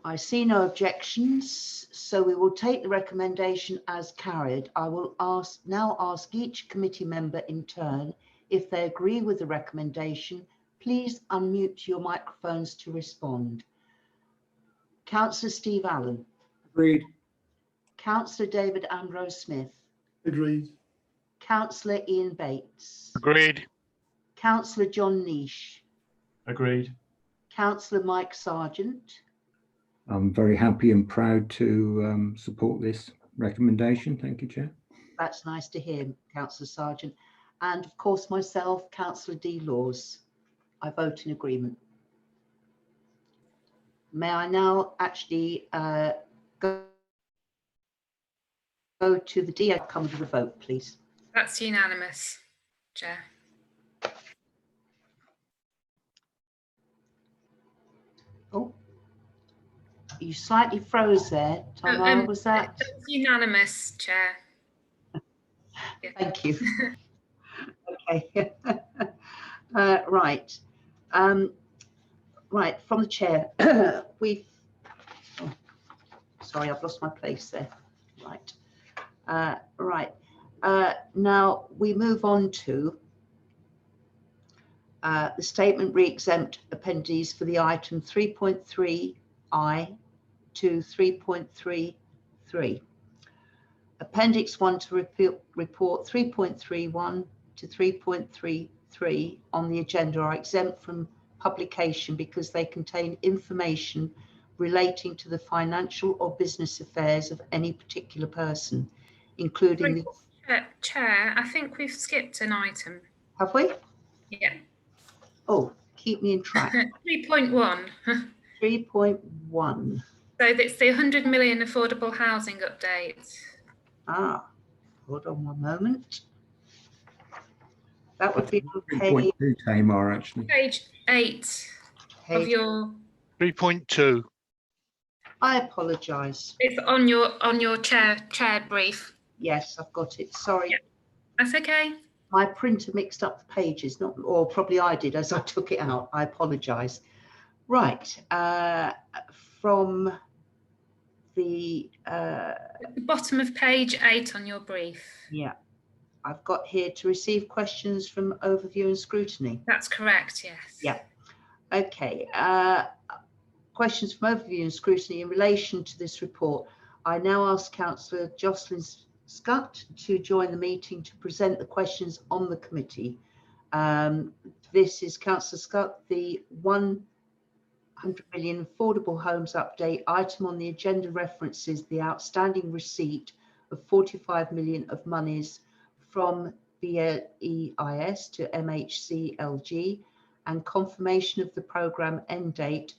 I see no objections, so we will take the recommendation as carried. I will now ask each committee member in turn if they agree with the recommendation. Please unmute your microphones to respond. Councillor Steve Allen. Agreed. Councillor David Ambrose Smith. Agreed. Councillor Ian Bates. Agreed. Councillor John Nish. Agreed. Councillor Mike Sargent. I'm very happy and proud to support this recommendation. Thank you, Chair. That's nice to hear, Councillor Sargent. And of course, myself, Councillor D. Laws. I vote in agreement. May I now actually go to the D outcome of the vote, please? That's unanimous, Chair. Oh, you slightly froze there, Tamara. Was that? That's unanimous, Chair. Thank you. Okay. Right. Right, from the chair, we've, oh, sorry, I've lost my place there. Right. Now we move on to the statement re-exempt appendices for the item 3.3i to 3.33. Appendix 1 to report 3.31 to 3.33 on the agenda are exempt from publication because they contain information relating to the financial or business affairs of any particular person, including the... Chair, I think we've skipped an item. Have we? Yeah. Oh, keep me in track. 3.1. 3.1. So it's the 100 million affordable housing update. Ah, hold on one moment. That would be on page 3.2, Tamar, actually. Page 8 of your... 3.2. I apologise. It's on your chair brief. Yes, I've got it. Sorry. Yeah, that's okay. My printer mixed up the pages, or probably I did as I took it out. I apologise. Right, from the at the bottom of page 8 on your brief. Yeah, I've got here to receive questions from overview and scrutiny. That's correct, yes. Yeah. Okay. Questions from overview and scrutiny in relation to this report. I now ask Councillor Jocelyn Scott to join the meeting to present the questions on the committee. This is Councillor Scott, the 100 million affordable homes update item on the agenda references the outstanding receipt of 45 million of monies from BLEIS to MHCLG and confirmation of the programme end date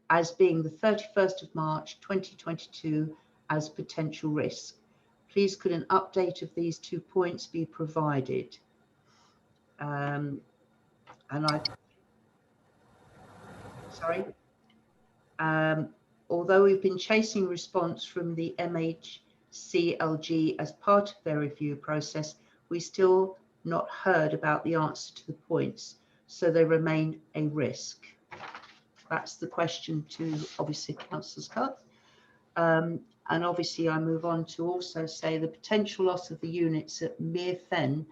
as being the 31st of March 2022 as potential risk. Please could an update of these 2 points be provided? Although we've been chasing response from the MHCLG as part of their review process, we still not heard about the answer to the points, so they remain a risk. That's the question to obviously Councillor Scott. And obviously I move on to also say the potential loss of the units at Mere Fen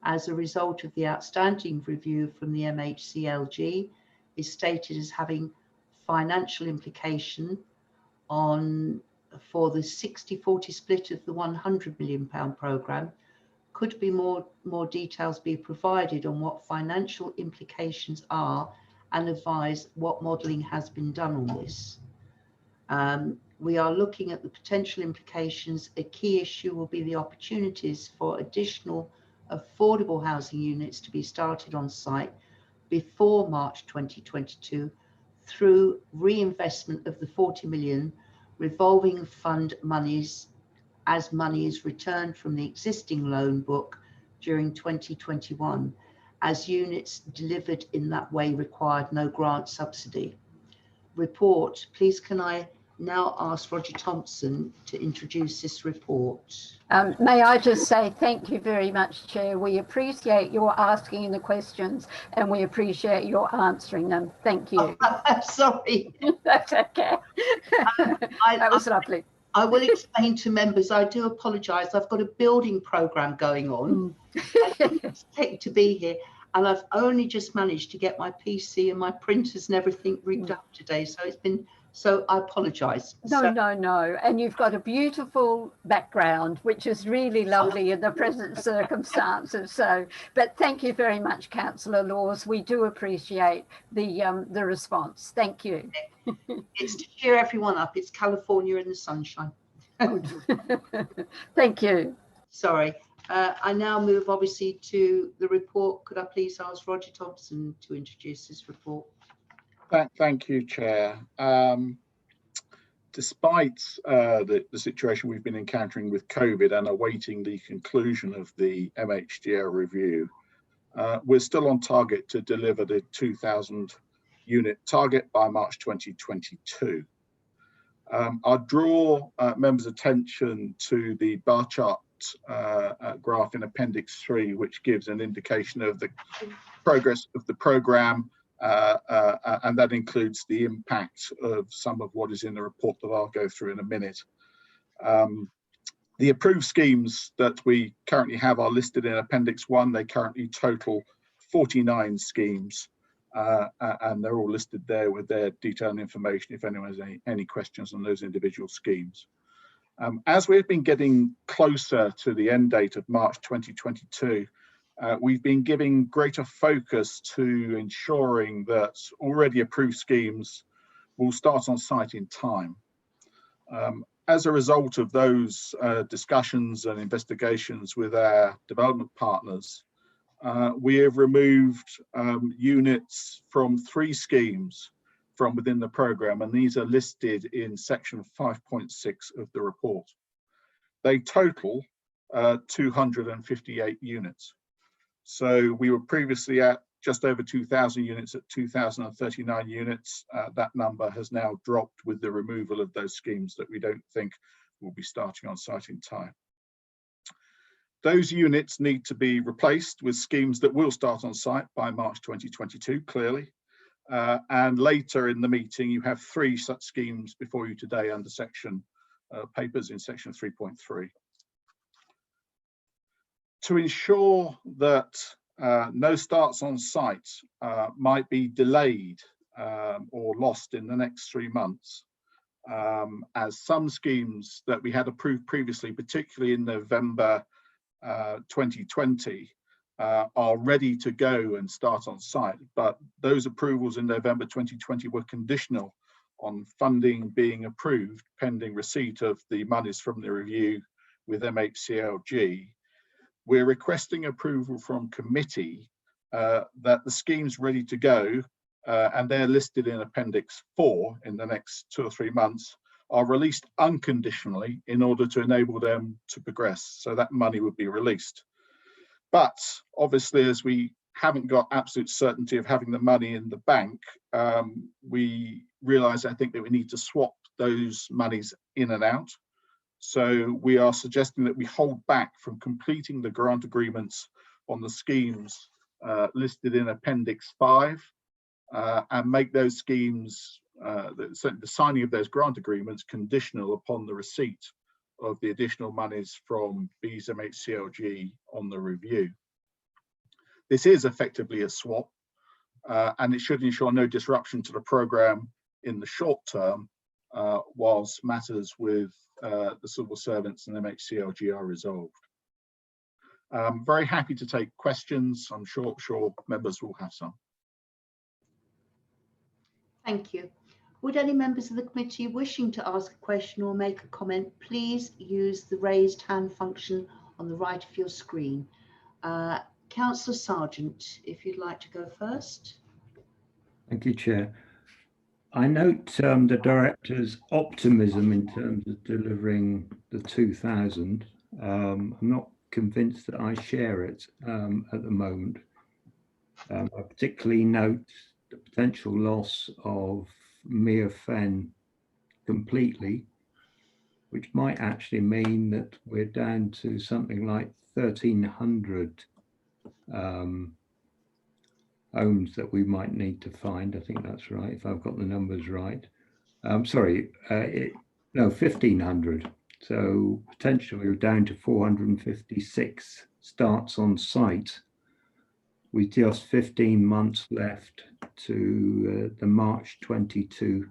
as a result of the outstanding review from the MHCLG is stated as having financial implication for the 60-40 split of the £100 million programme. Could be more details be provided on what financial implications are and advise what modelling has been done on this? We are looking at the potential implications. A key issue will be the opportunities for additional affordable housing units to be started on site before March 2022 through reinvestment of the 40 million revolving fund monies as money is returned from the existing loan book during 2021, as units delivered in that way required no grant subsidy. Report, please can I now ask Roger Thompson to introduce this report. May I just say thank you very much, Chair. We appreciate your asking the questions and we appreciate your answering them. Thank you. I'm sorry. That's okay. That was lovely. I will explain to members, I do apologise. I've got a building programme going on. It's take to be here. And I've only just managed to get my PC and my printers and everything rigged up today. So it's been, so I apologise. No. And you've got a beautiful background, which is really lovely in the present circumstances. So, but thank you very much, Councillor Laws. We do appreciate the response. Thank you. It's to cheer everyone up. It's California in the sunshine. Thank you. Sorry. I now move obviously to the report. Could I please ask Roger Thompson to introduce this report? Thank you, Chair. Despite the situation we've been encountering with COVID and awaiting the conclusion of the MHDL review, we're still on target to deliver the 2,000 unit target by March 2022. I'll draw members' attention to the bar chart graph in Appendix 3, which gives an indication of the progress of the programme, and that includes the impact of some of what is in the report that I'll go through in a minute. The approved schemes that we currently have are listed in Appendix 1. They currently total 49 schemes, and they're all listed there with their detailed information if anyone has any questions on those individual schemes. As we've been getting closer to the end date of March 2022, we've been giving greater focus to ensuring that already approved schemes will start on site in time. As a result of those discussions and investigations with our development partners, we have removed units from 3 schemes from within the programme, and these are listed in section 5.6 of the report. They total 258 units. So we were previously at just over 2,000 units at 2,039 units. That number has now dropped with the removal of those schemes that we don't think will be starting on site in time. Those units need to be replaced with schemes that will start on site by March 2022, clearly. And later in the meeting, you have 3 such schemes before you today under section papers in section 3.3. To ensure that no starts on site might be delayed or lost in the next 3 months, as some schemes that we had approved previously, particularly in November 2020, are ready to go and start on site, but those approvals in November 2020 were conditional on funding being approved pending receipt of the monies from the review with MHCLG. We're requesting approval from committee that the scheme's ready to go, and they're listed in Appendix 4 in the next 2 or 3 months, are released unconditionally in order to enable them to progress. So that money would be released. But obviously, as we haven't got absolute certainty of having the money in the bank, we realise, I think, that we need to swap those monies in and out. So we are suggesting that we hold back from completing the grant agreements on the schemes listed in Appendix 5 and make those schemes, the signing of those grant agreements conditional upon the receipt of the additional monies from BES MHCLG on the review. This is effectively a swap, and it should ensure no disruption to the programme in the short term, whilst matters with the civil servants and MHCLG are resolved. Very happy to take questions. I'm sure members will have some. Thank you. Would any members of the committee wishing to ask a question or make a comment, please use the raised hand function on the right of your screen. Councillor Sargent, if you'd like to go first. Thank you, Chair. I note the director's optimism in terms of delivering the 2,000. I'm not convinced that I share it at the moment. I particularly note the potential loss of Mere Fen completely, which might actually mean that we're down to something like 1,300 homes that we might need to find. I think that's right, if I've got the numbers right. Sorry, no, 1,500. So potentially we're down to 456 starts on site with just 15 months left to the March 22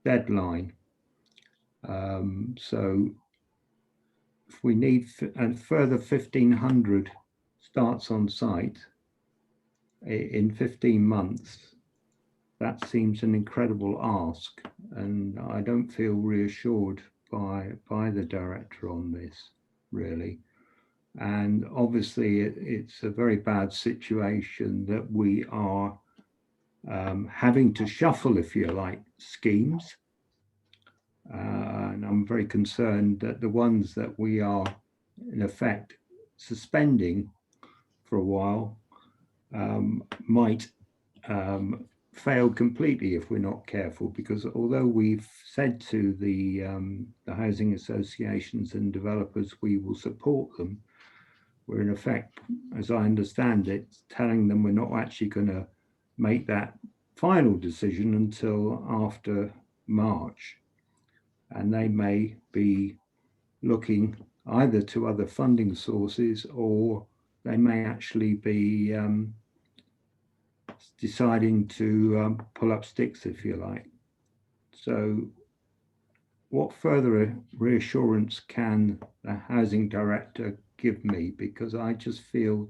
deadline. So if we need a further 1,500 starts on site in 15 months, that seems an incredible ask, and I don't feel reassured by the director on this, really. And obviously it's a very bad situation that we are having to shuffle, if you like, schemes. And I'm very concerned that the ones that we are in effect suspending for a while might fail completely if we're not careful, because although we've said to the housing associations and developers we will support them, we're in effect, as I understand it, telling them we're not actually going to make that final decision until after March, and they may be looking either to other funding sources, or they may actually be deciding to pull up sticks, if you like. So what further reassurance can the housing director give me? Because I just feel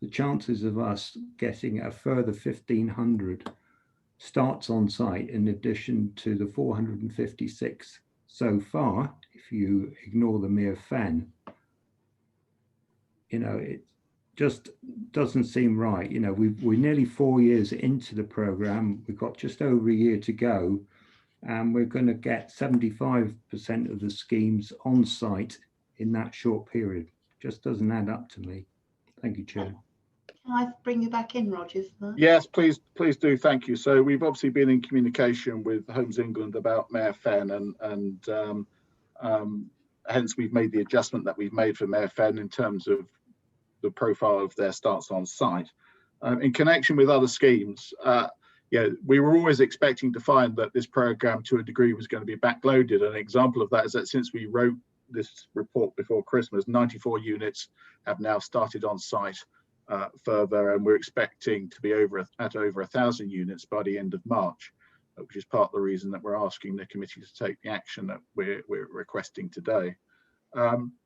the chances of us getting a further 1,500 starts on site in addition to the 456 so far, if you ignore the Mere Fen, you know, it just doesn't seem right. You know, we're nearly 4 years into the programme. We've got just over a year to go, and we're going to get 75% of the schemes on site in that short period. Just doesn't add up to me. Thank you, Chair. Can I bring you back in, Roger, for that? Yes, please do. Thank you. So we've obviously been in communication with Homes England about Mere Fen, and hence we've made the adjustment that we've made for Mere Fen in terms of the profile of their starts on site. In connection with other schemes, yeah, we were always expecting to find that this programme to a degree was going to be backloaded. An example of that is that since we wrote this report before Christmas, 94 units have now started on site further, and we're expecting to be at over 1,000 units by the end of March, which is part of the reason that we're asking the committee to take the action that we're requesting today.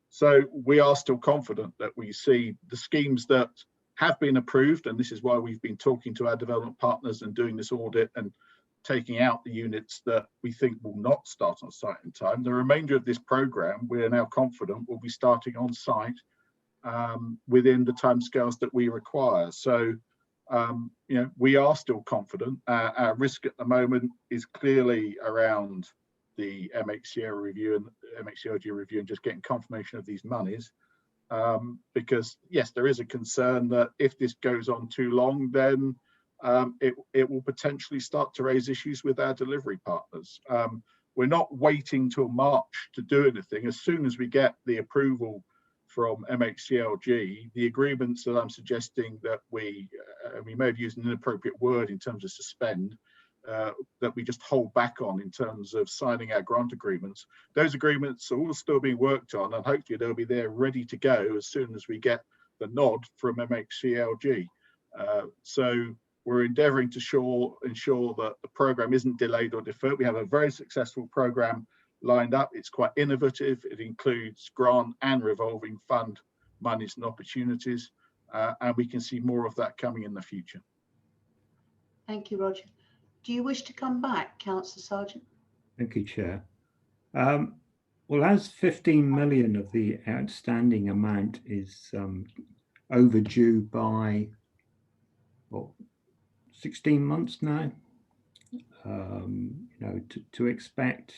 So we are still confident that we see the schemes that have been approved, and this is why we've been talking to our development partners and doing this audit and taking out the units that we think will not start on site in time. The remainder of this programme, we're now confident will be starting on site within the timescales that we require. So, you know, we are still confident. Our risk at the moment is clearly around the MHCL review and MHCLG review and just getting confirmation of these monies. Because yes, there is a concern that if this goes on too long, then it will potentially start to raise issues with our delivery partners. We're not waiting till March to do anything. As soon as we get the approval from MHCLG, the agreements that I'm suggesting that we may have used an inappropriate word in terms of suspend, that we just hold back on in terms of signing our grant agreements. Those agreements are all still being worked on, and hopefully they'll be there ready to go as soon as we get the nod from MHCLG. So we're endeavouring to ensure that the programme isn't delayed or deferred. We have a very successful programme lined up. It's quite innovative. It includes grant and revolving fund monies and opportunities, and we can see more of that coming in the future. Thank you, Roger. Do you wish to come back, Councillor Sargent? Thank you, Chair. Well, as 15 million of the outstanding amount is overdue by, what, 16 months now, you know, to expect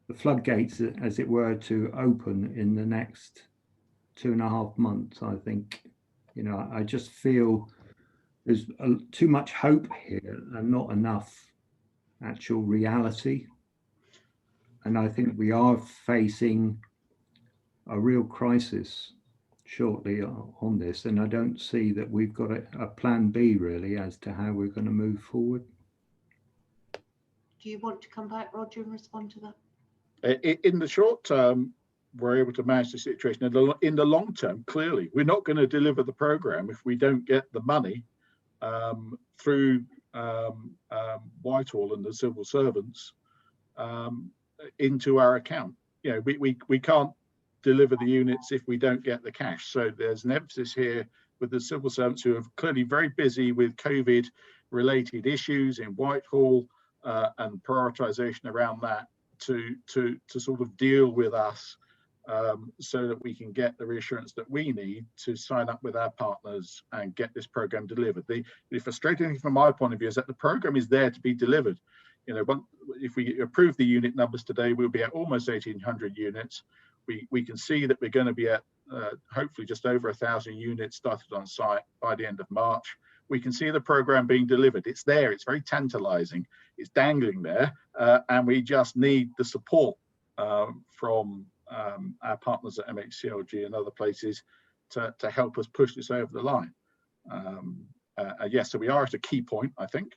the floodgates, as it were, to open in the next 2.5 months, I think, you know, I just feel there's too much hope here and not enough actual reality. And I think we are facing a real crisis shortly on this. And I don't see that we've got a plan B really as to how we're going to move forward. Do you want to come back, Roger, and respond to that? In the short term, we're able to manage the situation. In the long term, clearly, we're not going to deliver the programme if we don't get the money through Whitehall and the civil servants into our account. You know, we can't deliver the units if we don't get the cash. So there's an emphasis here with the civil servants who are clearly very busy with COVID related issues in Whitehall and prioritisation around that to sort of deal with us so that we can get the reassurance that we need to sign up with our partners and get this program delivered. The frustrating thing from my point of view is that the program is there to be delivered. You know, if we approve the unit numbers today, we'll be at almost 1,800 units. We can see that we're going to be at hopefully just over 1,000 units started on site by the end of March. We can see the program being delivered. It's there. It's very tantalizing. It's dangling there, and we just need the support from our partners at MHCLG and other places to help us push this over the line. Yes, so we are at a key point, I think.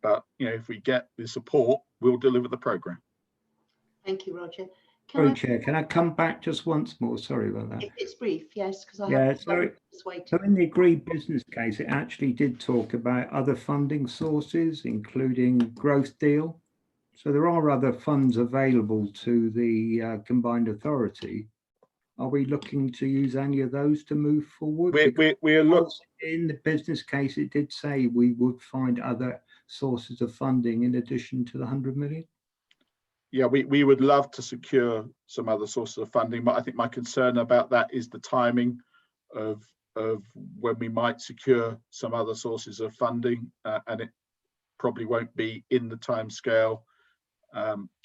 But you know, if we get the support, we'll deliver the program. Thank you, Roger. Sorry, Chair, can I come back just once more? Sorry about that. If it's brief, yes, because I have sorry. So in the agreed business case, it actually did talk about other funding sources, including growth deal. So there are other funds available to the combined authority. Are we looking to use any of those to move forward? We're looking in the business case. It did say we would find other sources of funding in addition to the 100 million. Yeah, we would love to secure some other sources of funding, but I think my concern about that is the timing of when we might secure some other sources of funding, and it probably won't be in the time scale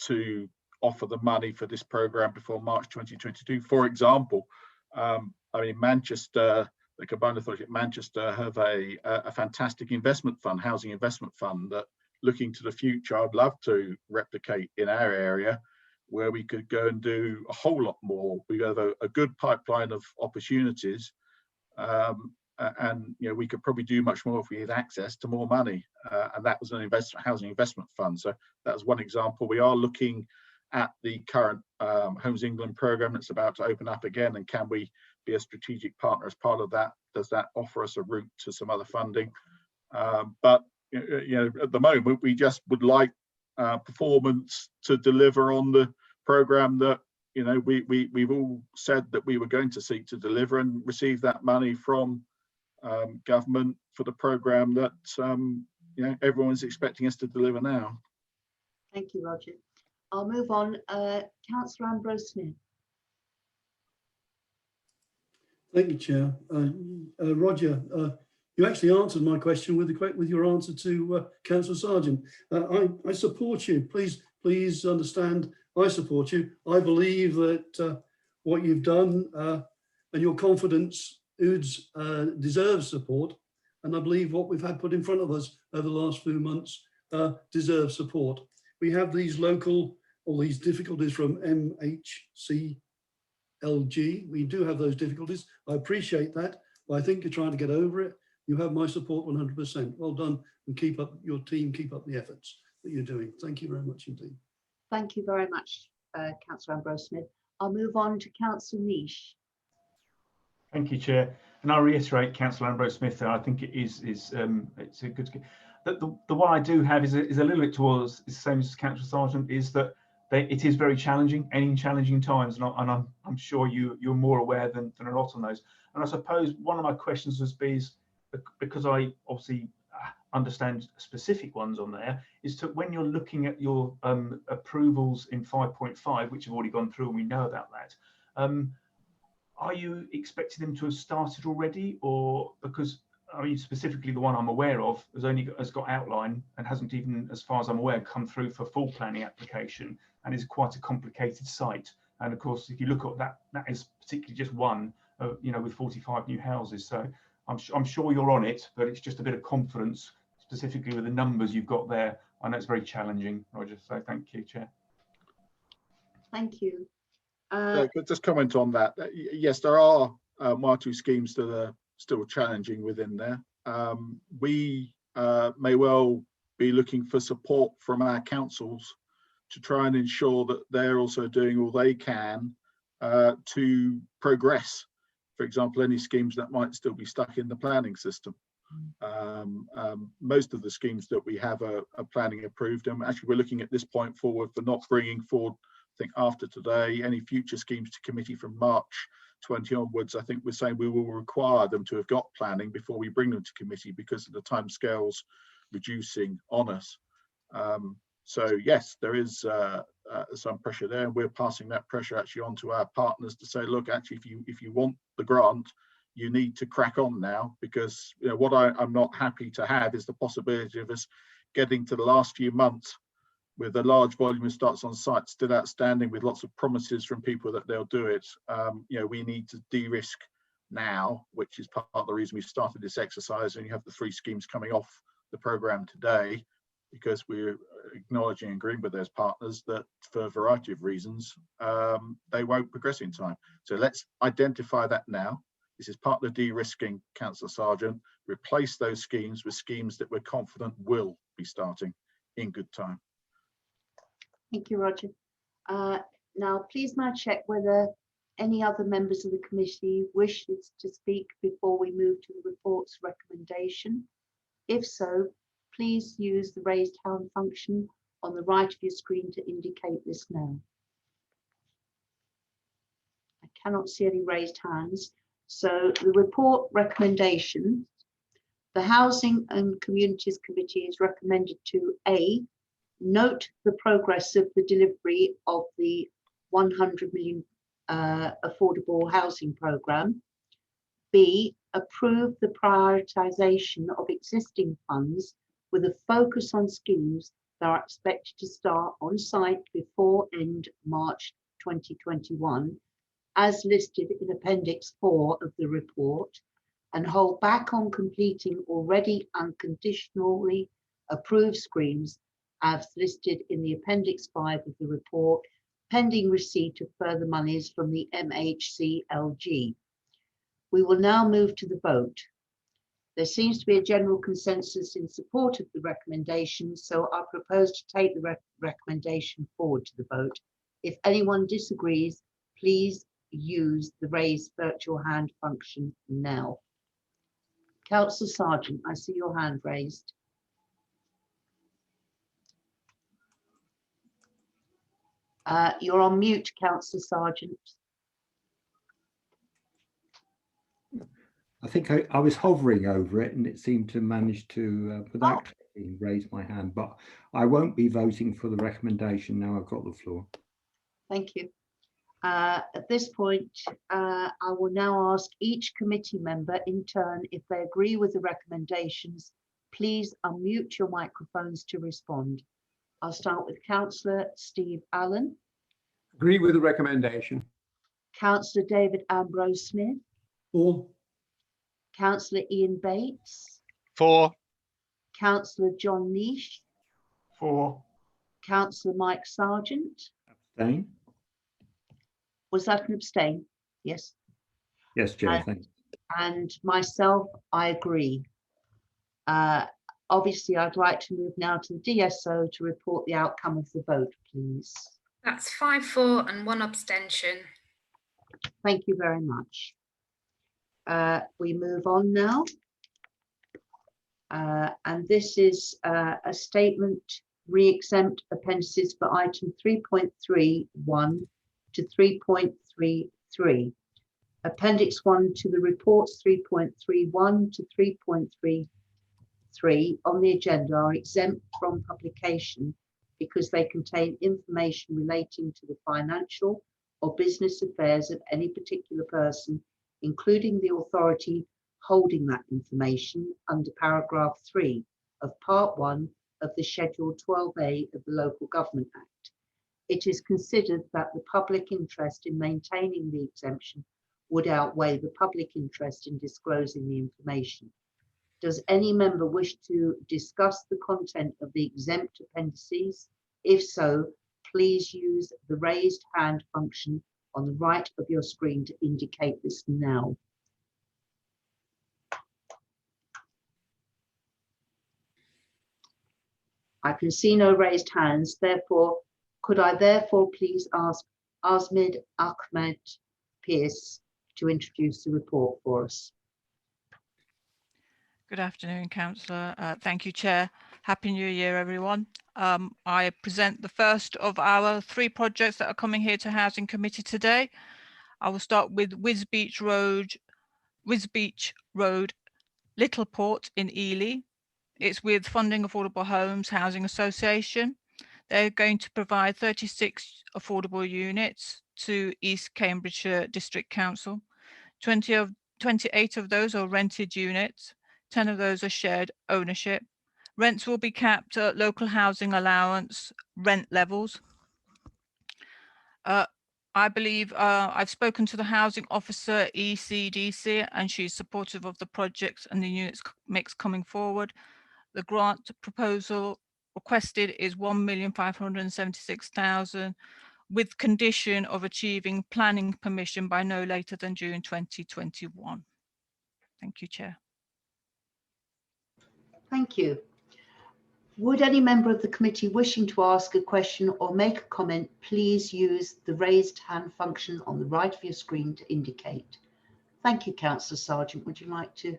to offer the money for this program before March 2022. For example, I mean, Manchester, the Combined Authority at Manchester have a fantastic investment fund, housing investment fund, that looking to the future, I'd love to replicate in our area, where we could go and do a whole lot more. We have a good pipeline of opportunities, and you know, we could probably do much more if we had access to more money. And that was an housing investment fund. So that was one example. We are looking at the current Homes England program that's about to open up again, and can we be a strategic partner as part of that? Does that offer us a route to some other funding? But you know, at the moment, we just would like performance to deliver on the program that, you know, we've all said that we were going to seek to deliver, and receive that money from government for the program that you know, everyone's expecting us to deliver now. Thank you, Roger. I'll move on. Councillor Ambrose Smith. Thank you, Chair. Roger, You actually answered my question with your answer to Councillor Sargent. I support you. Please understand, I support you. I believe that what you've done and your confidence, Ouds, deserves support. And I believe what we've had put in front of us over the last few months deserves support. We have these all these difficulties from MHCLG. We do have those difficulties. I appreciate that, but I think you're trying to get over it. You have my support 100%. Well done, and keep up your team, keep up the efforts that you're doing. Thank you very much indeed. Thank you very much, Councillor Ambrose-Smith. I'll move on to Councillor Niche. Thank you, Chair. And I'll reiterate Councillor Ambrose-Smith. I think it's a good. The one I do have is a little bit towards the same as Councillor Sargent, is that it is very challenging and in challenging times, and I'm sure you're more aware than a lot on those. And I suppose one of my questions was because I obviously understand specific ones on there, is to when you're looking at your approvals in 5.5, which have already gone through and we know about that, are you expecting them to have started already? Or because, I mean, specifically the one I'm aware of has got outline and hasn't even, as far as I'm aware, come through for full planning application, and is quite a complicated site. And of course, if you look at that, that is particularly just one, with 45 new houses. So I'm sure you're on it, but it's just a bit of confidence, specifically with the numbers you've got there. I know it's very challenging, Roger. So thank you, Chair. Thank you. Just comment on that. Yes, there are one or two schemes that are still challenging within there. We may well be looking for support from our councils to try and ensure that they're also doing all they can to progress. For example, any schemes that might still be stuck in the planning system. Most of the schemes that we have are planning approved, and actually we're looking at this point forward for not bringing forward, I think after today, any future schemes to committee from March 20 onwards. I think we're saying we will require them to have got planning before we bring them to committee because of the timescales reducing on us. So yes, there is some pressure there, and we're passing that pressure actually on to our partners to say, look, actually, if you want the grant, you need to crack on now, because what I'm not happy to have is the possibility of us getting to the last few months with a large volume of starts on site still outstanding, with lots of promises from people that they'll do it. We need to de-risk now, which is part of the reason we started this exercise, and you have the 3 schemes coming off the programme today, because we're acknowledging and agreeing with those partners that for a variety of reasons, they won't progress in time. So let's identify that now. This is part of the de-risking, Councillor Sargent. Replace those schemes with schemes that we're confident will be starting in good time. Thank you, Roger. Now, please may I check whether any other members of the committee wish to speak before we move to the report's recommendation. If so, please use the raised hand function on the right of your screen to indicate this now. I cannot see any raised hands. So the report recommendation, the Housing and Communities Committee is recommended to A, note the progress of the delivery of the 100 million affordable housing programme. B, approve the prioritisation of existing funds with a focus on schemes that are expected to start on site before end March 2021, as listed in Appendix 4 of the report, and hold back on completing already unconditionally approved schemes as listed in the Appendix 5 of the report, pending receipt of further monies from the MHCLG. We will now move to the vote. There seems to be a general consensus in support of the recommendation, so I propose to take the recommendation forward to the vote. If anyone disagrees, please use the raise virtual hand function now. Councillor Sargent, I see your hand raised. You're on mute, Councillor Sargent. I think I was hovering over it and it seemed to manage to, without raise my hand, but I won't be voting for the recommendation now I've got the floor. Thank you. At this point, I will now ask each committee member in turn if they agree with the recommendations. Please unmute your microphones to respond. I'll start with Councillor Steve Allen, Agree with the recommendation. Councillor David Ambrose Smith, For. Councillor Ian Bates, For. Councillor John Nish, For. Councillor Mike Sargent. Abstain? Was that an abstain? Yes. Yes, Chair, thanks. And myself, I agree. Obviously, I'd like to move now to the DSO to report the outcome of the vote, please. That's 5-4 and 1 abstention. Thank you very much. We move on now. And this is a statement re-exempt appendices for item 3.31 to 3.33. Appendix 1 to the reports 3.31 to 3.33 on the agenda are exempt from publication because they contain information relating to the financial or business affairs of any particular person, including the authority holding that information under paragraph 3 of part 1 of the Schedule 12A of the Local Government Act. It is considered that the public interest in maintaining the exemption would outweigh the public interest in disclosing the information. Does any member wish to discuss the content of the exempt appendices? If so, please use the raised hand function on the right of your screen to indicate this now. I can see no raised hands, therefore, could I therefore please ask Asmid Ahmed Pierce to introduce the report for us. Good afternoon, Councillor. Thank you, Chair. Happy New Year, everyone. I present the first of our 3 projects that are coming here to Housing Committee today. I will start with Wisbech Road, Littleport in Ely. It's with Funding Affordable Homes Housing Association. They're going to provide 36 affordable units to East Cambridgeshire District Council. 28 of those are rented units. 10 of those are shared ownership. Rents will be capped at local housing allowance rent levels. I believe I've spoken to the housing officer ECDC and she's supportive of the projects and the units mix coming forward. The grant proposal requested is 1,576,000 with condition of achieving planning permission by no later than June 2021. Thank you, Chair. Thank you. Would any member of the committee wishing to ask a question or make a comment, please use the raised hand function on the right of your screen to indicate. Thank you, Councillor Sargent. Would you like to?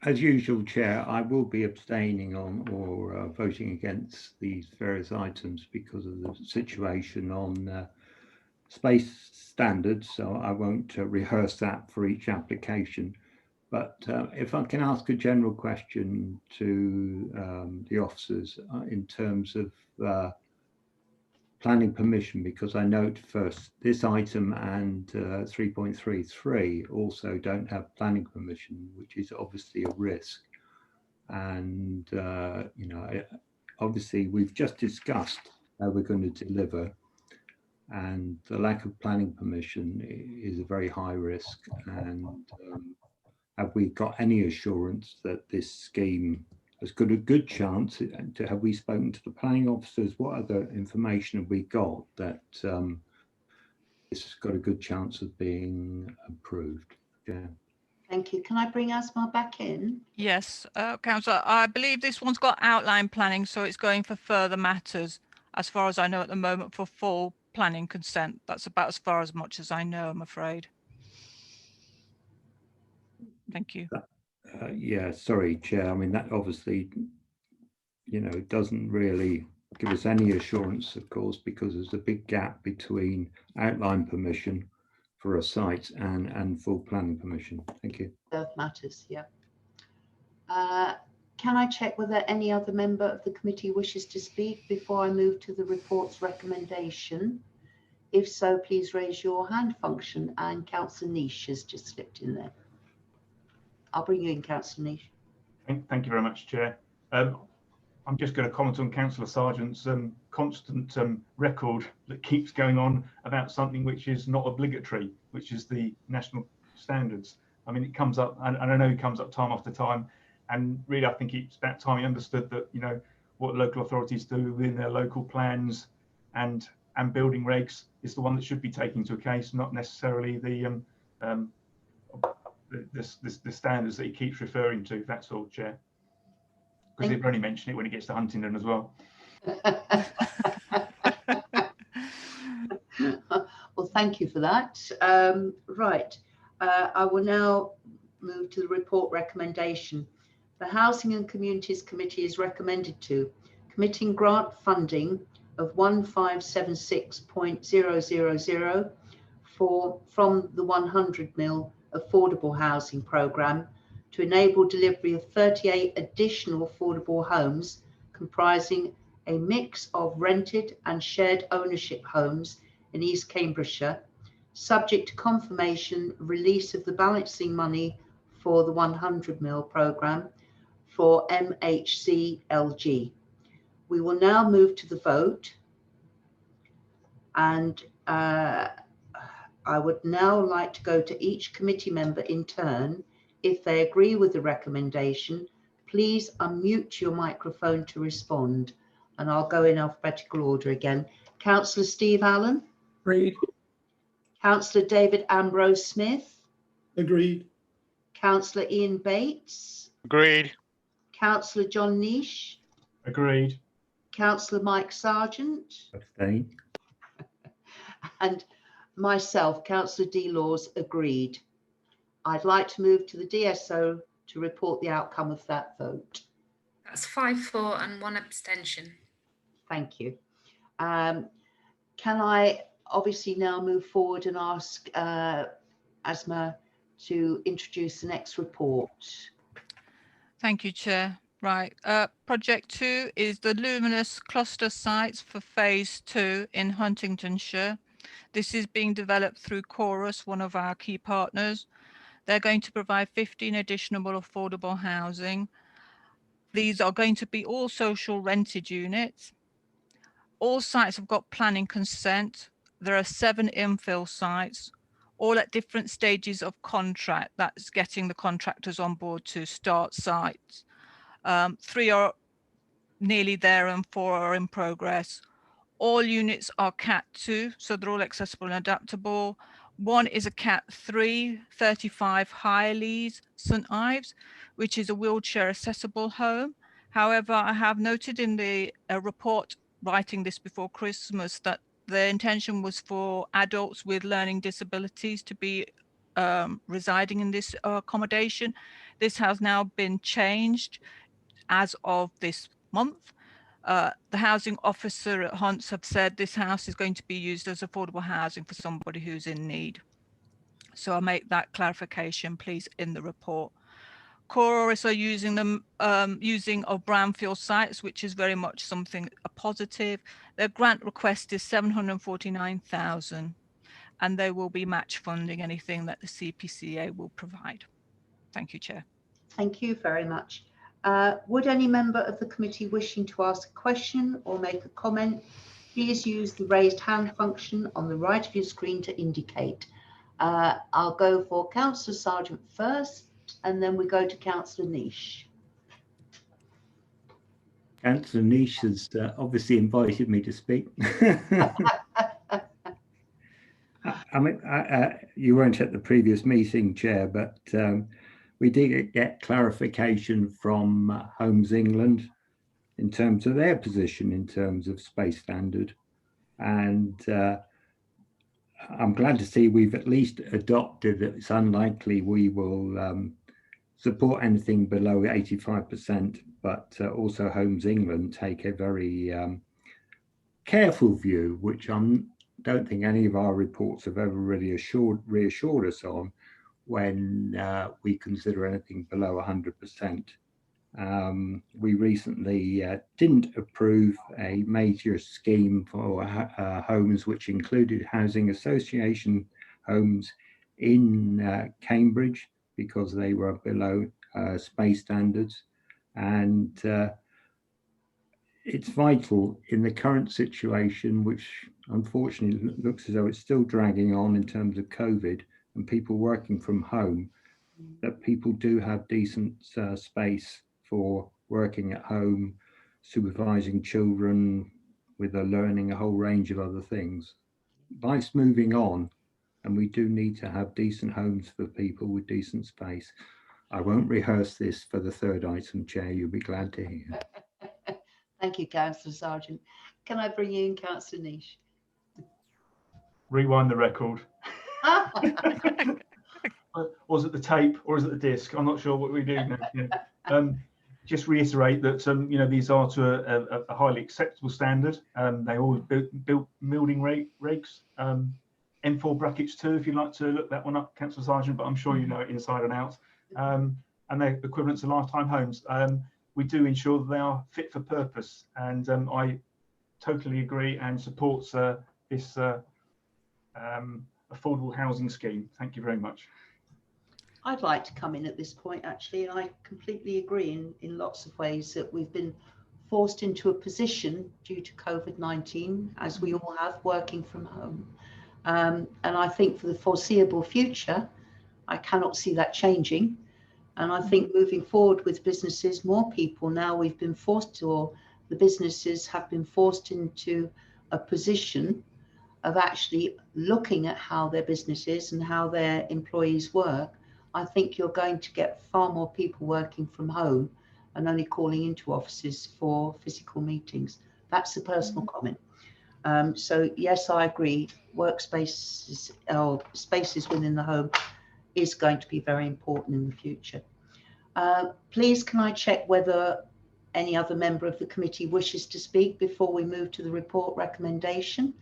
As usual, Chair, I will be abstaining on or voting against these various items because of the situation on space standards, so I won't rehearse that for each application. But if I can ask a general question to the officers in terms of planning permission, because I note first this item and 3.33 also don't have planning permission, which is obviously a risk. And, you know, obviously we've just discussed how we're going to deliver, and the lack of planning permission is a very high risk. And have we got any assurance that this scheme has got a good chance? Have we spoken to the planning officers? What other information have we got that this has got a good chance of being approved? Yeah. Thank you. Can I bring Asma back in? Yes, Councillor, I believe this one's got outline planning, so it's going for further matters, as far as I know at the moment, for full planning consent. That's about as far as much as I know, I'm afraid. Thank you. Yeah, sorry, Chair. I mean, that obviously, you know, doesn't really give us any assurance, of course, because there's a big gap between outline permission for a site and full planning permission. Thank you. Both matters, yeah. Can I check whether any other member of the committee wishes to speak before I move to the report's recommendation? If so, please raise your hand function, and Councillor Niche has just slipped in there. I'll bring you in, Councillor Niche. Thank you very much, Chair. I'm just going to comment on Councillor Sargent's constant record that keeps going on about something which is not obligatory, which is the national standards. I mean, it comes up, and I know it comes up time after time, and really I think it's about time he understood that, you know, what local authorities do within their local plans and building regs is the one that should be taken into account, not necessarily the standards that he keeps referring to. That's all, Chair. Because he'll only mention it when he gets to Huntingdon as well. Well, thank you for that. Right, I will now move to the report recommendation. The Housing and Communities Committee is recommended to committing grant funding of 1576.000 from the 100 mil affordable housing programme to enable delivery of 38 additional affordable homes comprising a mix of rented and shared ownership homes in East Cambridgeshire, subject to confirmation release of the balancing money for the 100 mil programme for MHCLG. We will now move to the vote, and I would now like to go to each committee member in turn. If they agree with the recommendation, please unmute your microphone to respond. And I'll go in alphabetical order again. Councillor Steve Allen. Agreed. Councillor David Ambrose Smith. Agreed. Councillor Ian Bates. Agreed. Councillor John Niche. Agreed. Councillor Mike Sargent. Abstain. And myself, Councillor D. Laws, agreed. I'd like to move to the DSO to report the outcome of that vote. That's 5-4 and 1 abstention. Thank you. Can I obviously now move forward and ask Asma to introduce the next report? Thank you, Chair. Right. Project 2 is the Luminous Cluster Sites for Phase 2 in Huntingdonshire. This is being developed through Chorus, one of our key partners. They're going to provide 15 additional affordable housing. These are going to be all social rented units. All sites have got planning consent. There are 7 infill sites, all at different stages of contract. That's getting the contractors on board to start sites. 3 are nearly there and 4 are in progress. All units are Cat 2, so they're all accessible and adaptable. One is a Cat 3, 35 High-Leys, St Ives, which is a wheelchair accessible home. However, I have noted in the report writing this before Christmas that the intention was for adults with learning disabilities to be residing in this accommodation. This has now been changed as of this month. The housing officer at Hunts have said this house is going to be used as affordable housing for somebody who's in need. So I'll make that clarification, please, in the report. Chorus are using them using of brownfield sites, which is very much something a positive. Their grant request is 749,000, and they will be match funding anything that the CPCA will provide. Thank you, Chair. Thank you very much. Would any member of the committee wishing to ask a question or make a comment, please use the raised hand function on the right of your screen to indicate. I'll go for Councillor Sargent first, and then we go to Councillor Niche. Councillor Niche has obviously invited me to speak. I mean, you weren't at the previous meeting, Chair, but we did get clarification from Homes England in terms of their position in terms of space standard. And I'm glad to see we've at least adopted that it's unlikely we will support anything below 85%, but also Homes England take a very careful view, which I don't think any of our reports have ever really reassured us on, when we consider anything below 100%. We recently didn't approve a major scheme for homes which included housing association homes in Cambridge because they were below space standards. And it's vital in the current situation, which unfortunately looks as though it's still dragging on in terms of COVID and people working from home, that people do have decent space for working at home, supervising children with learning a whole range of other things. Life's moving on, and we do need to have decent homes for people with decent space. I won't rehearse this for the third item, Chair. You'll be glad to hear. Thank you, Councillor Sargent. Can I bring you in, Councillor Niche? Rewind the record. Or is it the tape, or is it the disc? I'm not sure what we do now. Yeah. Just reiterate that you know, these are to a highly acceptable standard. They all built milding regs. M4 brackets 2, if you'd like to look that one up, Councillor Sargent, but I'm sure you know it inside and out. And they're equivalent to lifetime homes. We do ensure that they are fit for purpose, and I totally agree and support this affordable housing scheme. Thank you very much. I'd like to come in at this point, actually, and I completely agree in lots of ways that we've been forced into a position due to COVID-19, as we all have, working from home. And I think for the foreseeable future, I cannot see that changing. And I think moving forward with businesses, more people now we've been forced to, or the businesses have been forced into a position of actually looking at how their business is and how their employees work. I think you're going to get far more people working from home and only calling into offices for physical meetings. That's a personal comment. So yes, I agree. Workspaces or spaces within the home is going to be very important in the future. Please, can I check whether any other member of the committee wishes to speak before we move to the report recommendation?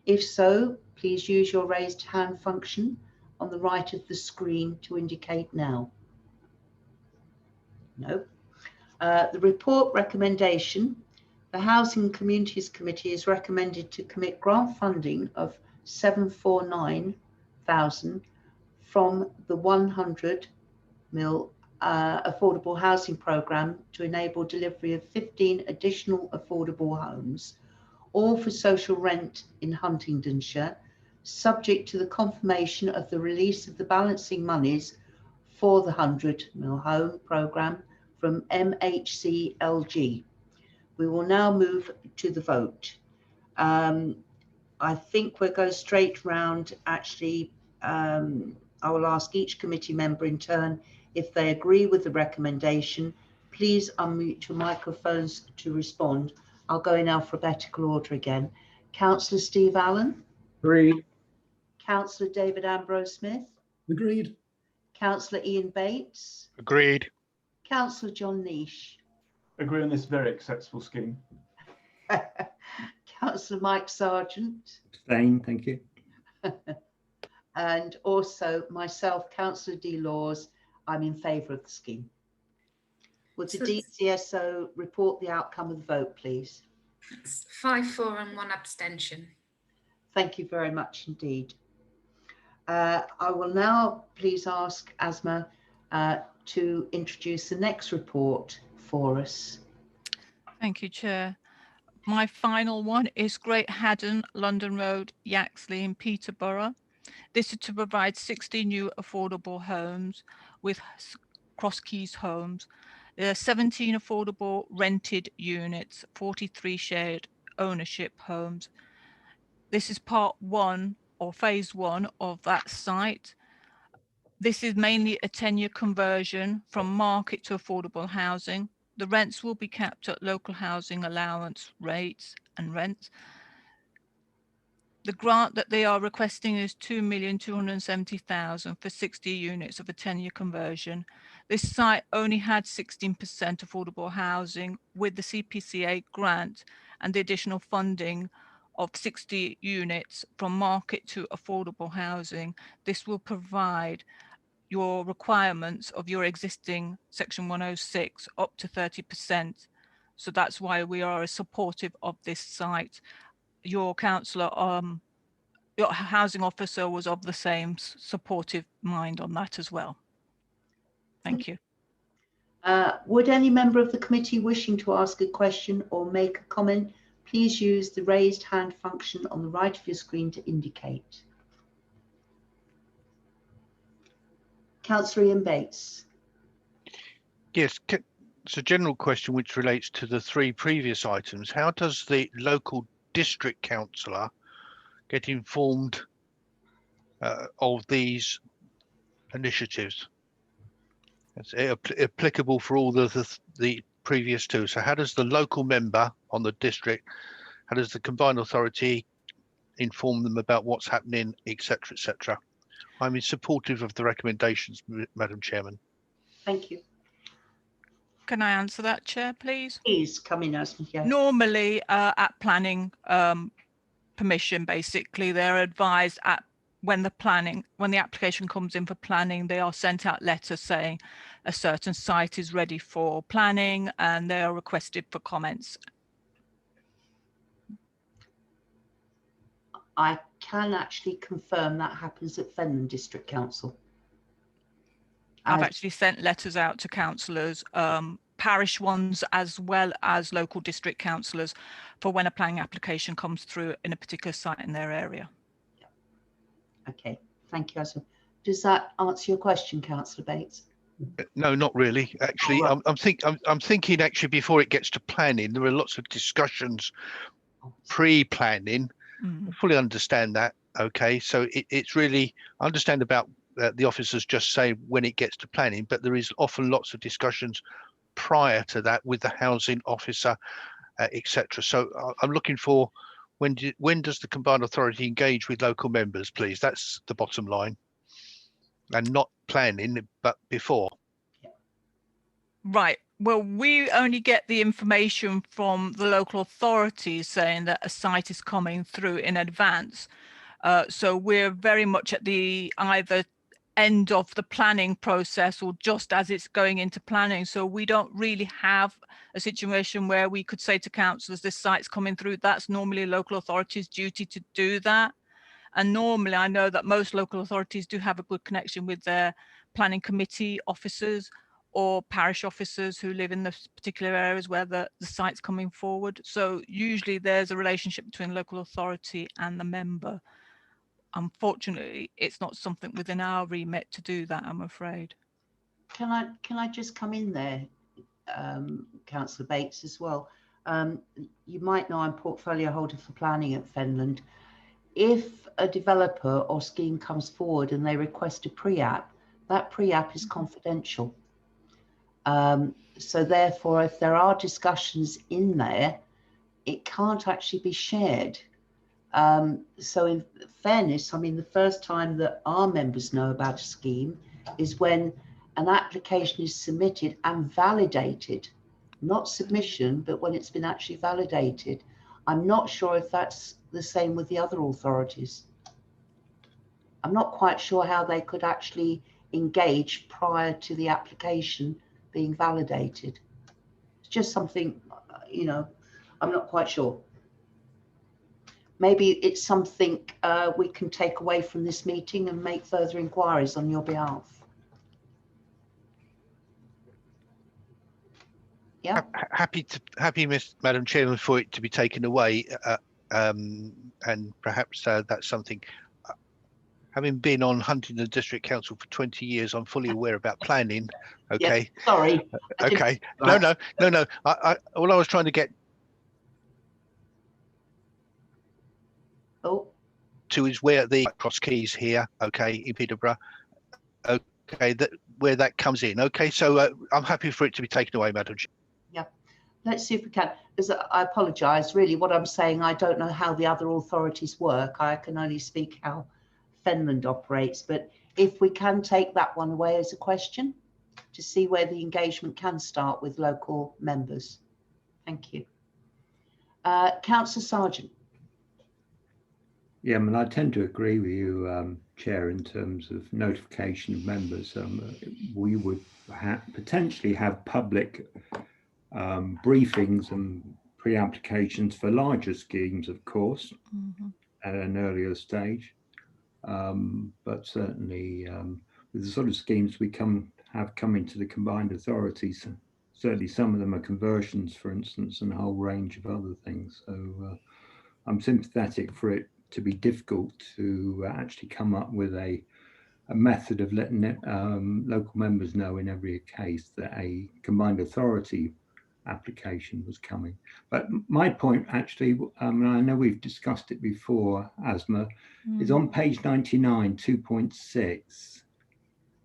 If so, please use your raised hand function on the right of the screen to indicate now. No. The report recommendation. The Housing and Communities Committee is recommended to commit grant funding of 749,000 from the 100 mil affordable housing programme to enable delivery of 15 additional affordable homes, all for social rent in Huntingdonshire, subject to the confirmation of the release of the balancing monies for the 100 mil home programme from MHCLG. We will now move to the vote. I think we'll go straight round. Actually, I will ask each committee member in turn if they agree with the recommendation. Please unmute your microphones to respond. I'll go in alphabetical order again. Councillor Steve Allen. Agreed. Councillor David Ambrose-Smith. Agreed. Councillor Ian Bates. Agreed. Councillor John Niche. Agree on this very acceptable scheme. Councillor Mike Sargent. Abstain, thank you. And also myself, Councillor D. Laws. I'm in favour of the scheme. Would the DCSO report the outcome of the vote, please? 5-4 and 1 abstention. Thank you very much indeed. I will now please ask Asma to introduce the next report for us. Thank you, Chair. My final one is Great Haddon, London Road, Yaxley in Peterborough. This is to provide 60 new affordable homes with Cross Keys Homes. There are 17 affordable rented units, 43 shared ownership homes. This is part 1 or phase 1 of that site. This is mainly a 10-year conversion from market to affordable housing. The rents will be capped at local housing allowance rates and rents. The grant that they are requesting is 2,270,000 for 60 units of a 10-year conversion. This site only had 16% affordable housing. With the CPCA grant and the additional funding of 60 units from market to affordable housing, this will provide your requirements of your existing section 106 up to 30%. So that's why we are as supportive of this site. Your councillor, your housing officer was of the same supportive mind on that as well. Thank you. Would any member of the committee wishing to ask a question or make a comment, please use the raised hand function on the right of your screen to indicate. Councillor Ian Bates. Yes, it's a general question which relates to the three previous items. How does the local district councillor get informed of these initiatives? It's applicable for all the previous two. So how does the local member on the district, how does the combined authority inform them about what's happening, etc., etc.? I'm supportive of the recommendations, Madam Chairman. Thank you. Can I answer that, Chair, please? Please come in, Asma. Yeah. Normally, at planning permission, basically, they're advised at when the application comes in for planning, they are sent out letters saying a certain site is ready for planning and they are requested for comments. I can actually confirm that happens at Fenland District Council. I've actually sent letters out to councillors, parish ones as well as local district councillors, for when a planning application comes through in a particular site in their area. Okay, thank you, Asma. Does that answer your question, Councillor Bates? No, not really. Actually, Oh, right. I'm thinking actually before it gets to planning, there are lots of discussions pre-planning. I fully understand that. Okay, so it's really, I understand about the officers just say when it gets to planning, but there is often lots of discussions prior to that with the housing officer, etc. So I'm looking for when does the combined authority engage with local members, please? That's the bottom line, and not planning, but before. Right. Well, we only get the information from the local authorities saying that a site is coming through in advance. So we're very much at the either end of the planning process or just as it's going into planning. So we don't really have a situation where we could say to councillors, this site's coming through. That's normally local authorities' duty to do that. And normally I know that most local authorities do have a good connection with their planning committee officers or parish officers who live in the particular areas where the site's coming forward. So usually there's a relationship between local authority and the member. Unfortunately, it's not something within our remit to do that, I'm afraid. Can I just come in there, Councillor Bates, as well? You might know I'm portfolio holder for planning at Fenland. If a developer or scheme comes forward and they request a pre-app, that pre-app is confidential. So therefore, if there are discussions in there, it can't actually be shared. So in fairness, I mean, the first time that our members know about a scheme is when an application is submitted and validated, not submission, but when it's been actually validated. I'm not sure if that's the same with the other authorities. I'm not quite sure how they could actually engage prior to the application being validated. It's just something, you know, I'm not quite sure. Maybe it's something we can take away from this meeting and make further inquiries on your behalf. Yeah. Happy, Madam Chairman, for it to be taken away, and perhaps that's something. Having been on Huntingdon District Council for 20 years, I'm fully aware about planning. Okay. Yes, sorry. Okay. No. All I was trying to get to is where the cross keys here. Okay, in Peterborough. Okay, where that comes in. Okay, so I'm happy for it to be taken away, Madam Chair. Yeah, let's see if we can. As I apologise. Really, what I'm saying, I don't know how the other authorities work. I can only speak how Fenland operates. But if we can take that one away as a question to see where the engagement can start with local members. Thank you. Councillor Sargent. Yeah, I mean, I tend to agree with you, Chair, in terms of notification of members. We would potentially have public briefings and pre-applications for larger schemes, of course, at an earlier stage. But certainly with the sort of schemes we have coming to the combined authorities, certainly some of them are conversions, for instance, and a whole range of other things. So I'm sympathetic for it to be difficult to actually come up with a method of letting local members know in every case that a combined authority application was coming. But my point actually, and I know we've discussed it before, Asma, is on page 99, 2.6.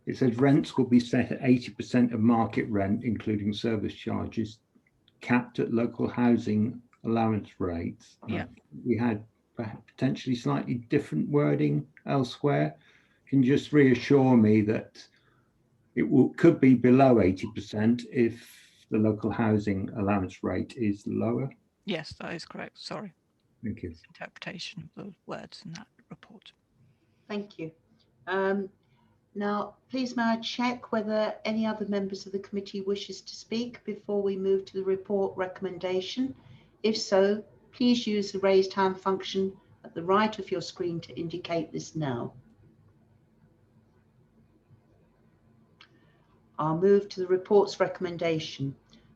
It says rents will be set at 80% of market rent, including service charges, capped at local housing allowance rates. Yeah. We had potentially slightly different wording elsewhere. Can you just reassure me that it could be below 80% if the local housing allowance rate is lower? Yes, that is correct. Sorry. Thank you. Interpretation of the words in that report. Thank you. Now, please may I check whether any other members of the committee wishes to speak before we move to the report recommendation? If so, please use the raised hand function at the right of your screen to indicate this now. I'll move to the report's recommendation.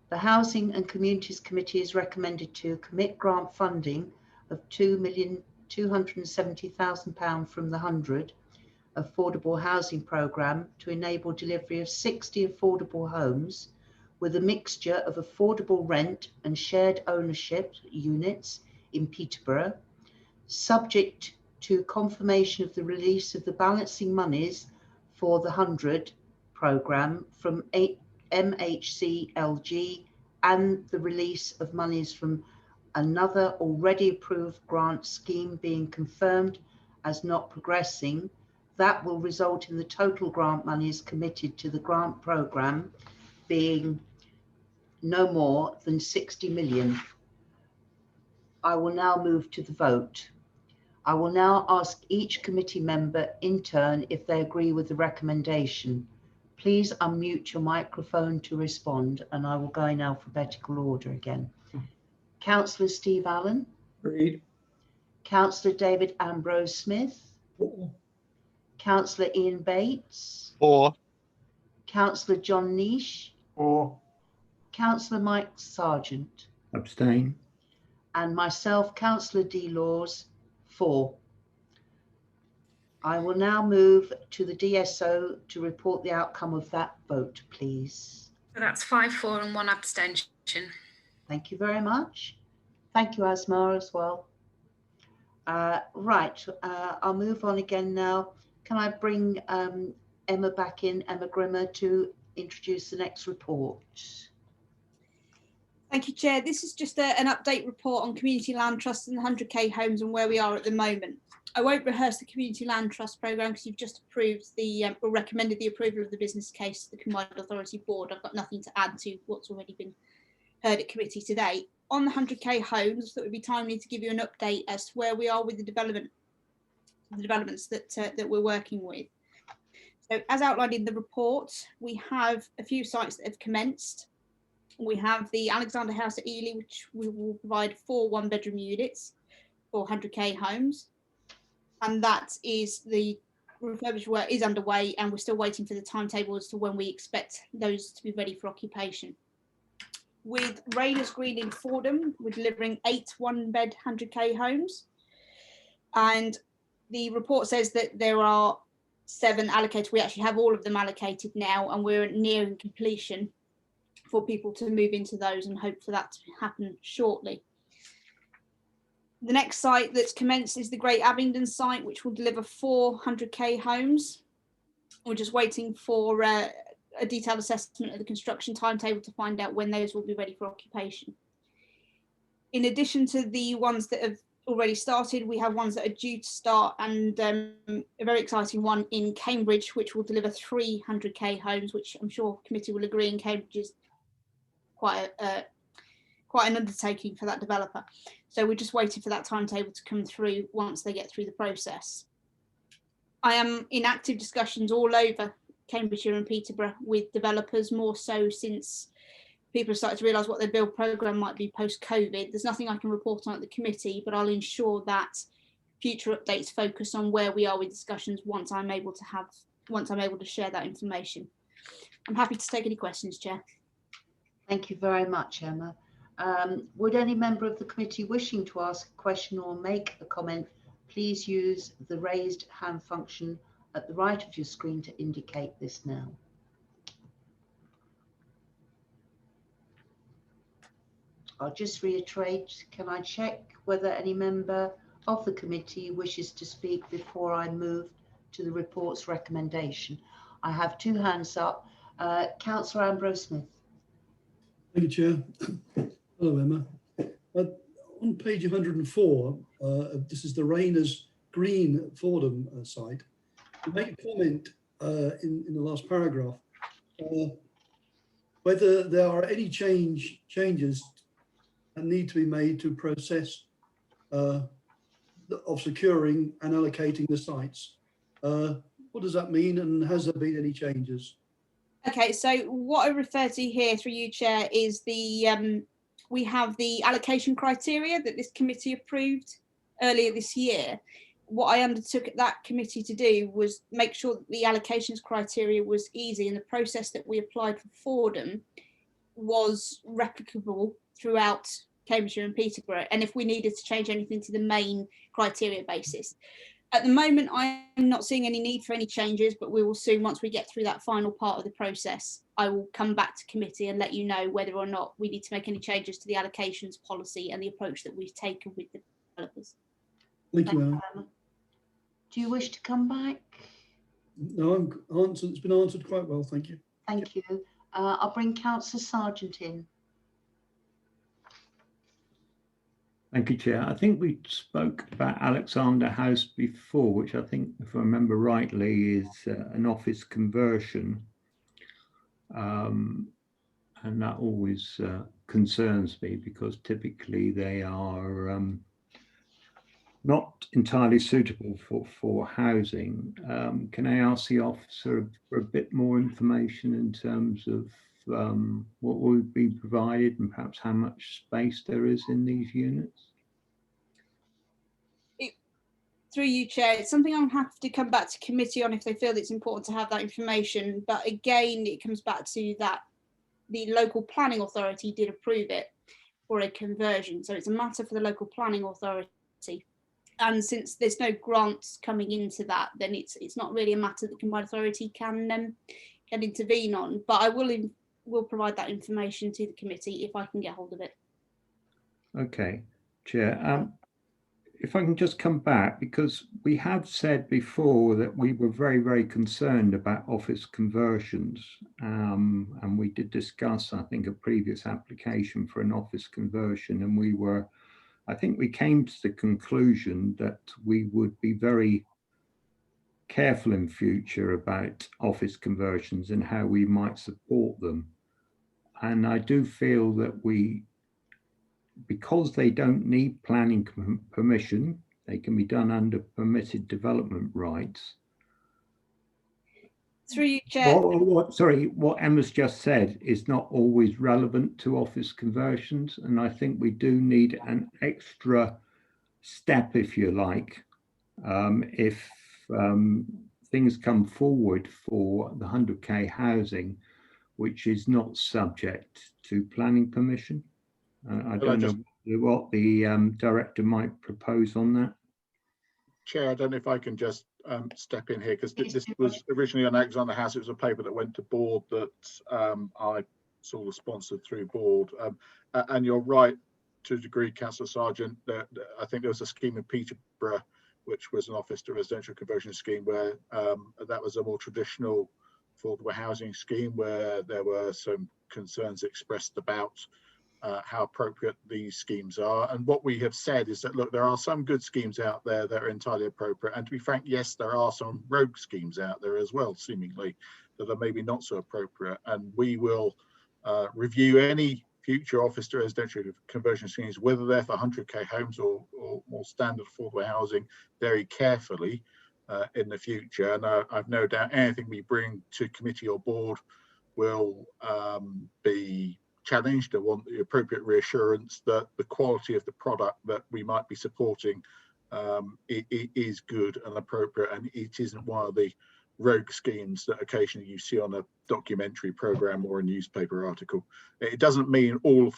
The Housing and Communities Committee is recommended to commit grant funding of £2,270,000 from the 100 Affordable Housing Programme to enable delivery of 60 affordable homes with a mixture of affordable rent and shared ownership units in Peterborough, subject to confirmation of the release of the balancing monies for the 100 programme from MHCLG and the release of monies from another already approved grant scheme being confirmed as not progressing. That will result in the total grant monies committed to the grant programme being no more than 60 million. I will now move to the vote. I will now ask each committee member in turn if they agree with the recommendation. Please unmute your microphone to respond, and I will go in alphabetical order again. Councillor Steve Allen. Agreed. Councillor David Ambrose Smith. Councillor Ian Bates. For. Councillor John Nish. For. Councillor Mike Sargent. Abstain. And myself, Councillor D. Laws, for. I will now move to the DSO to report the outcome of that vote, please. So that's 5-4 and 1 abstention. Thank you very much. Thank you, Asma, as well. Right, I'll move on again now. Can I bring Emma back in, Emma Grimmer, to introduce the next report? Thank you, Chair. This is just an update report on Community Land Trust and the 100k homes and where we are at the moment. I won't rehearse the Community Land Trust programme because you've just approved or recommended the approval of the business case to the Combined Authority Board. I've got nothing to add to what's already been heard at committee today. On the 100k homes, that would be timely to give you an update as to where we are with the developments that we're working with. So as outlined in the report, we have a few sites that have commenced. We have the Alexander House at Ely, which we will provide 4 one-bedroom units for 100k homes. And that is the refurbishment work is underway, and we're still waiting for the timetable as to when we expect those to be ready for occupation. With Rayners Green in Fordham, we're delivering 8 one-bed 100k homes. And the report says that there are 7 allocated. We actually have all of them allocated now, and we're nearing completion for people to move into those and hope for that to happen shortly. The next site that's commenced is the Great Abingdon site, which will deliver 4 100k homes. We're just waiting for a detailed assessment of the construction timetable to find out when those will be ready for occupation. In addition to the ones that have already started, we have ones that are due to start, and a very exciting one in Cambridge, which will deliver 3 100k homes, which I'm sure committee will agree in Cambridge is quite quite an undertaking for that developer. So we're just waiting for that timetable to come through once they get through the process. I am in active discussions all over Cambridgeshire and Peterborough with developers, more so since people have started to realise what their build programme might be post-COVID. There's nothing I can report on at the committee, but I'll ensure that future updates focus on where we are with discussions once I'm able to share that information. I'm happy to take any questions, Chair. Thank you very much, Emma. Would any member of the committee wishing to ask a question or make a comment, please use the raised hand function at the right of your screen to indicate this now. I'll just reiterate, can I check whether any member of the committee wishes to speak before I move to the report's recommendation? I have two hands up. Councillor Ambrose Smith. Thank you, Chair. Hello, Emma. On page 104, this is the Rainers Green Fordham site. You make a comment in the last paragraph whether there are any changes that need to be made to process of securing and allocating the sites. What does that mean, and has there been any changes? Okay, so what I refer to here through you, Chair, is the we have the allocation criteria that this committee approved earlier this year. What I undertook at that committee to do was make sure that the allocations criteria was easy, and the process that we applied for Fordham was replicable throughout Cambridgeshire and Peterborough, and if we needed to change anything to the main criteria basis. At the moment, I'm not seeing any need for any changes, but we will soon, once we get through that final part of the process, I will come back to committee and let you know whether or not we need to make any changes to the allocations policy and the approach that we've taken with the developers. Thank you, Emma. Do you wish to come back? No, it's been answered quite well, thank you. Thank you. I'll bring Councillor Sargent in. Thank you, Chair. I think we spoke about Alexander House before, which I think, if I remember rightly, is an office conversion. And that always concerns me because typically they are not entirely suitable for housing. Can I ask the officer for a bit more information in terms of what will be provided and perhaps how much space there is in these units? Through you, Chair, it's something I'll have to come back to committee on if they feel it's important to have that information. But again, it comes back to that the local planning authority did approve it for a conversion. So it's a matter for the local planning authority. And since there's no grants coming into that, then it's not really a matter that combined authority can intervene on. But I will provide that information to the committee if I can get hold of it. Okay, Chair. If I can just come back, because we have said before that we were very, very concerned about office conversions. And we did discuss, I think, a previous application for an office conversion. And I think we came to the conclusion that we would be very careful in future about office conversions and how we might support them. And I do feel that because they don't need planning permission, they can be done under permitted development rights. Through you, Chair. What Emma's just said is not always relevant to office conversions, and I think we do need an extra step, if you like, if things come forward for the 100k housing, which is not subject to planning permission. I don't know what the director might propose on that. Chair, I don't know if I can just step in here, because this was originally on Alexander House. It was a paper that went to board that I sort of sponsored through board. And you're right to a degree, Councillor Sargent, that I think there was a scheme in Peterborough, which was an office to residential conversion scheme, where that was a more traditional affordable housing scheme, where there were some concerns expressed about how appropriate these schemes are. And what we have said is that, look, there are some good schemes out there that are entirely appropriate. And to be frank, yes, there are some rogue schemes out there as well, seemingly, that are maybe not so appropriate. And we will review any future office to residential conversion schemes, whether they're for 100k homes or more standard affordable housing, very carefully in the future. And I've no doubt anything we bring to committee or board will be challenged. I want the appropriate reassurance that the quality of the product that we might be supporting it is good and appropriate, and it isn't one of the rogue schemes that occasionally you see on a documentary program or a newspaper article. It doesn't mean all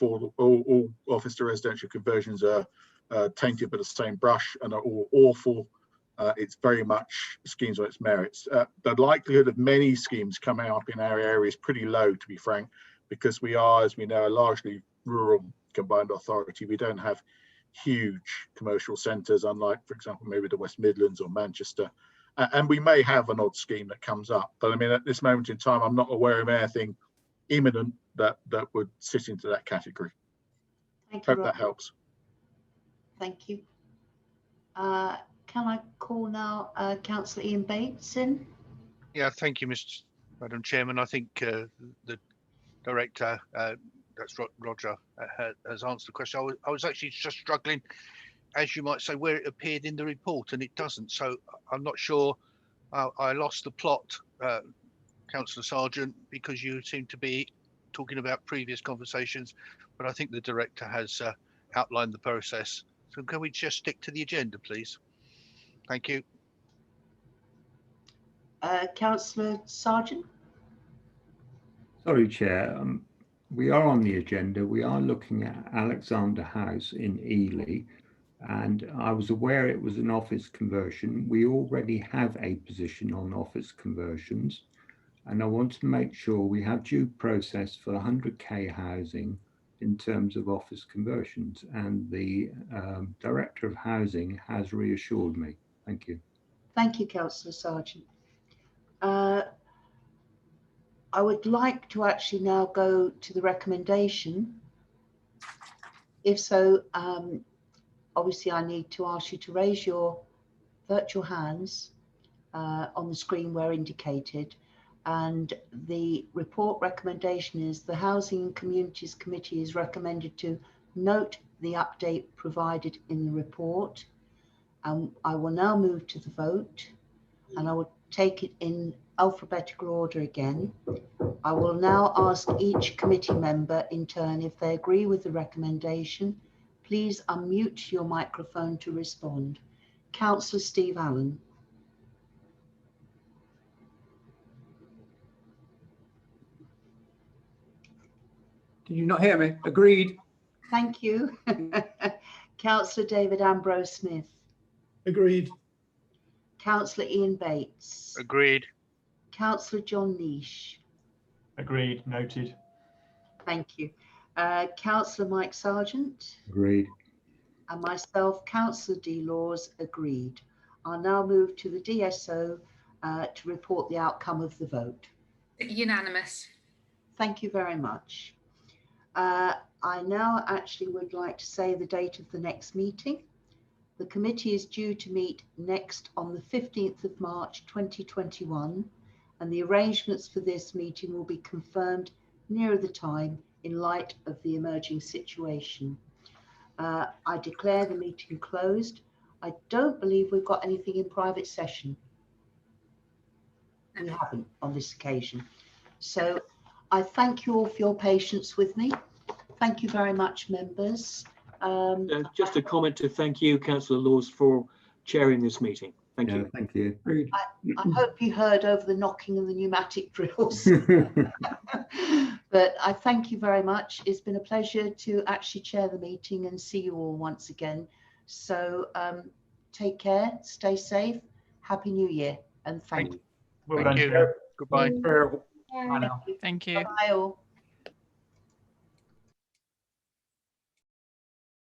office to residential conversions are tainted by the same brush and are all awful. It's very much schemes on its merits. The likelihood of many schemes coming up in our area is pretty low, to be frank, because we are, as we know, a largely rural combined authority. We don't have huge commercial centres, unlike, for example, maybe the West Midlands or Manchester. And we may have an odd scheme that comes up, but I mean, at this moment in time, I'm not aware of anything imminent that would sit into that category. Thank you, Hope Rob. that helps. Thank you. Can I call now Councillor Ian Bates in? Yeah, thank you, Madam Chairman. I think the director, that's Roger, has answered the question. I was actually just struggling, as you might say, where it appeared in the report, and it doesn't. So I'm not sure. I lost the plot, Councillor Sargent, because you seem to be talking about previous conversations, but I think the director has outlined the process. So can we just stick to the agenda, please? Thank you. Councillor Sargent? Sorry, Chair. We are on the agenda. We are looking at Alexander House in Ely, and I was aware it was an office conversion. We already have a position on office conversions, and I want to make sure we have due process for 100k housing in terms of office conversions, and the Director of Housing has reassured me. Thank you. Thank you, Councillor Sargent. I would like to actually now go to the recommendation. If so, obviously I need to ask you to raise your virtual hands on the screen where indicated. And the report recommendation is the Housing and Communities Committee is recommended to note the update provided in the report. I will now move to the vote, and I will take it in alphabetical order again. I will now ask each committee member in turn if they agree with the recommendation. Please unmute your microphone to respond. Councillor Steve Allen. Can you not hear me? Agreed. Thank you. Councillor David Ambrose Smith. Agreed. Councillor Ian Bates. Agreed. Councillor John Nish. Agreed. Noted. Thank you. Councillor Mike Sargent. Agreed. And myself, Councillor D. Laws, agreed. I'll now move to the DSO to report the outcome of the vote. Unanimous. Thank you very much. I now actually would like to say the date of the next meeting. The committee is due to meet next on the 15th of March 2021, and the arrangements for this meeting will be confirmed nearer the time in light of the emerging situation. I declare the meeting closed. I don't believe we've got anything in private session. We haven't on this occasion. So I thank you all for your patience with me. Thank you very much, members. Just a comment to thank you, Councillor Laws, for chairing this meeting. Thank you. Thank you. I hope you heard over the knocking of the pneumatic drills. But I thank you very much. It's been a pleasure to actually chair the meeting and see you all once again. So take care, stay safe, Happy New Year, and thank you. Well Thank done, you. Chair. Goodbye. Bye now. Thank you. Bye all.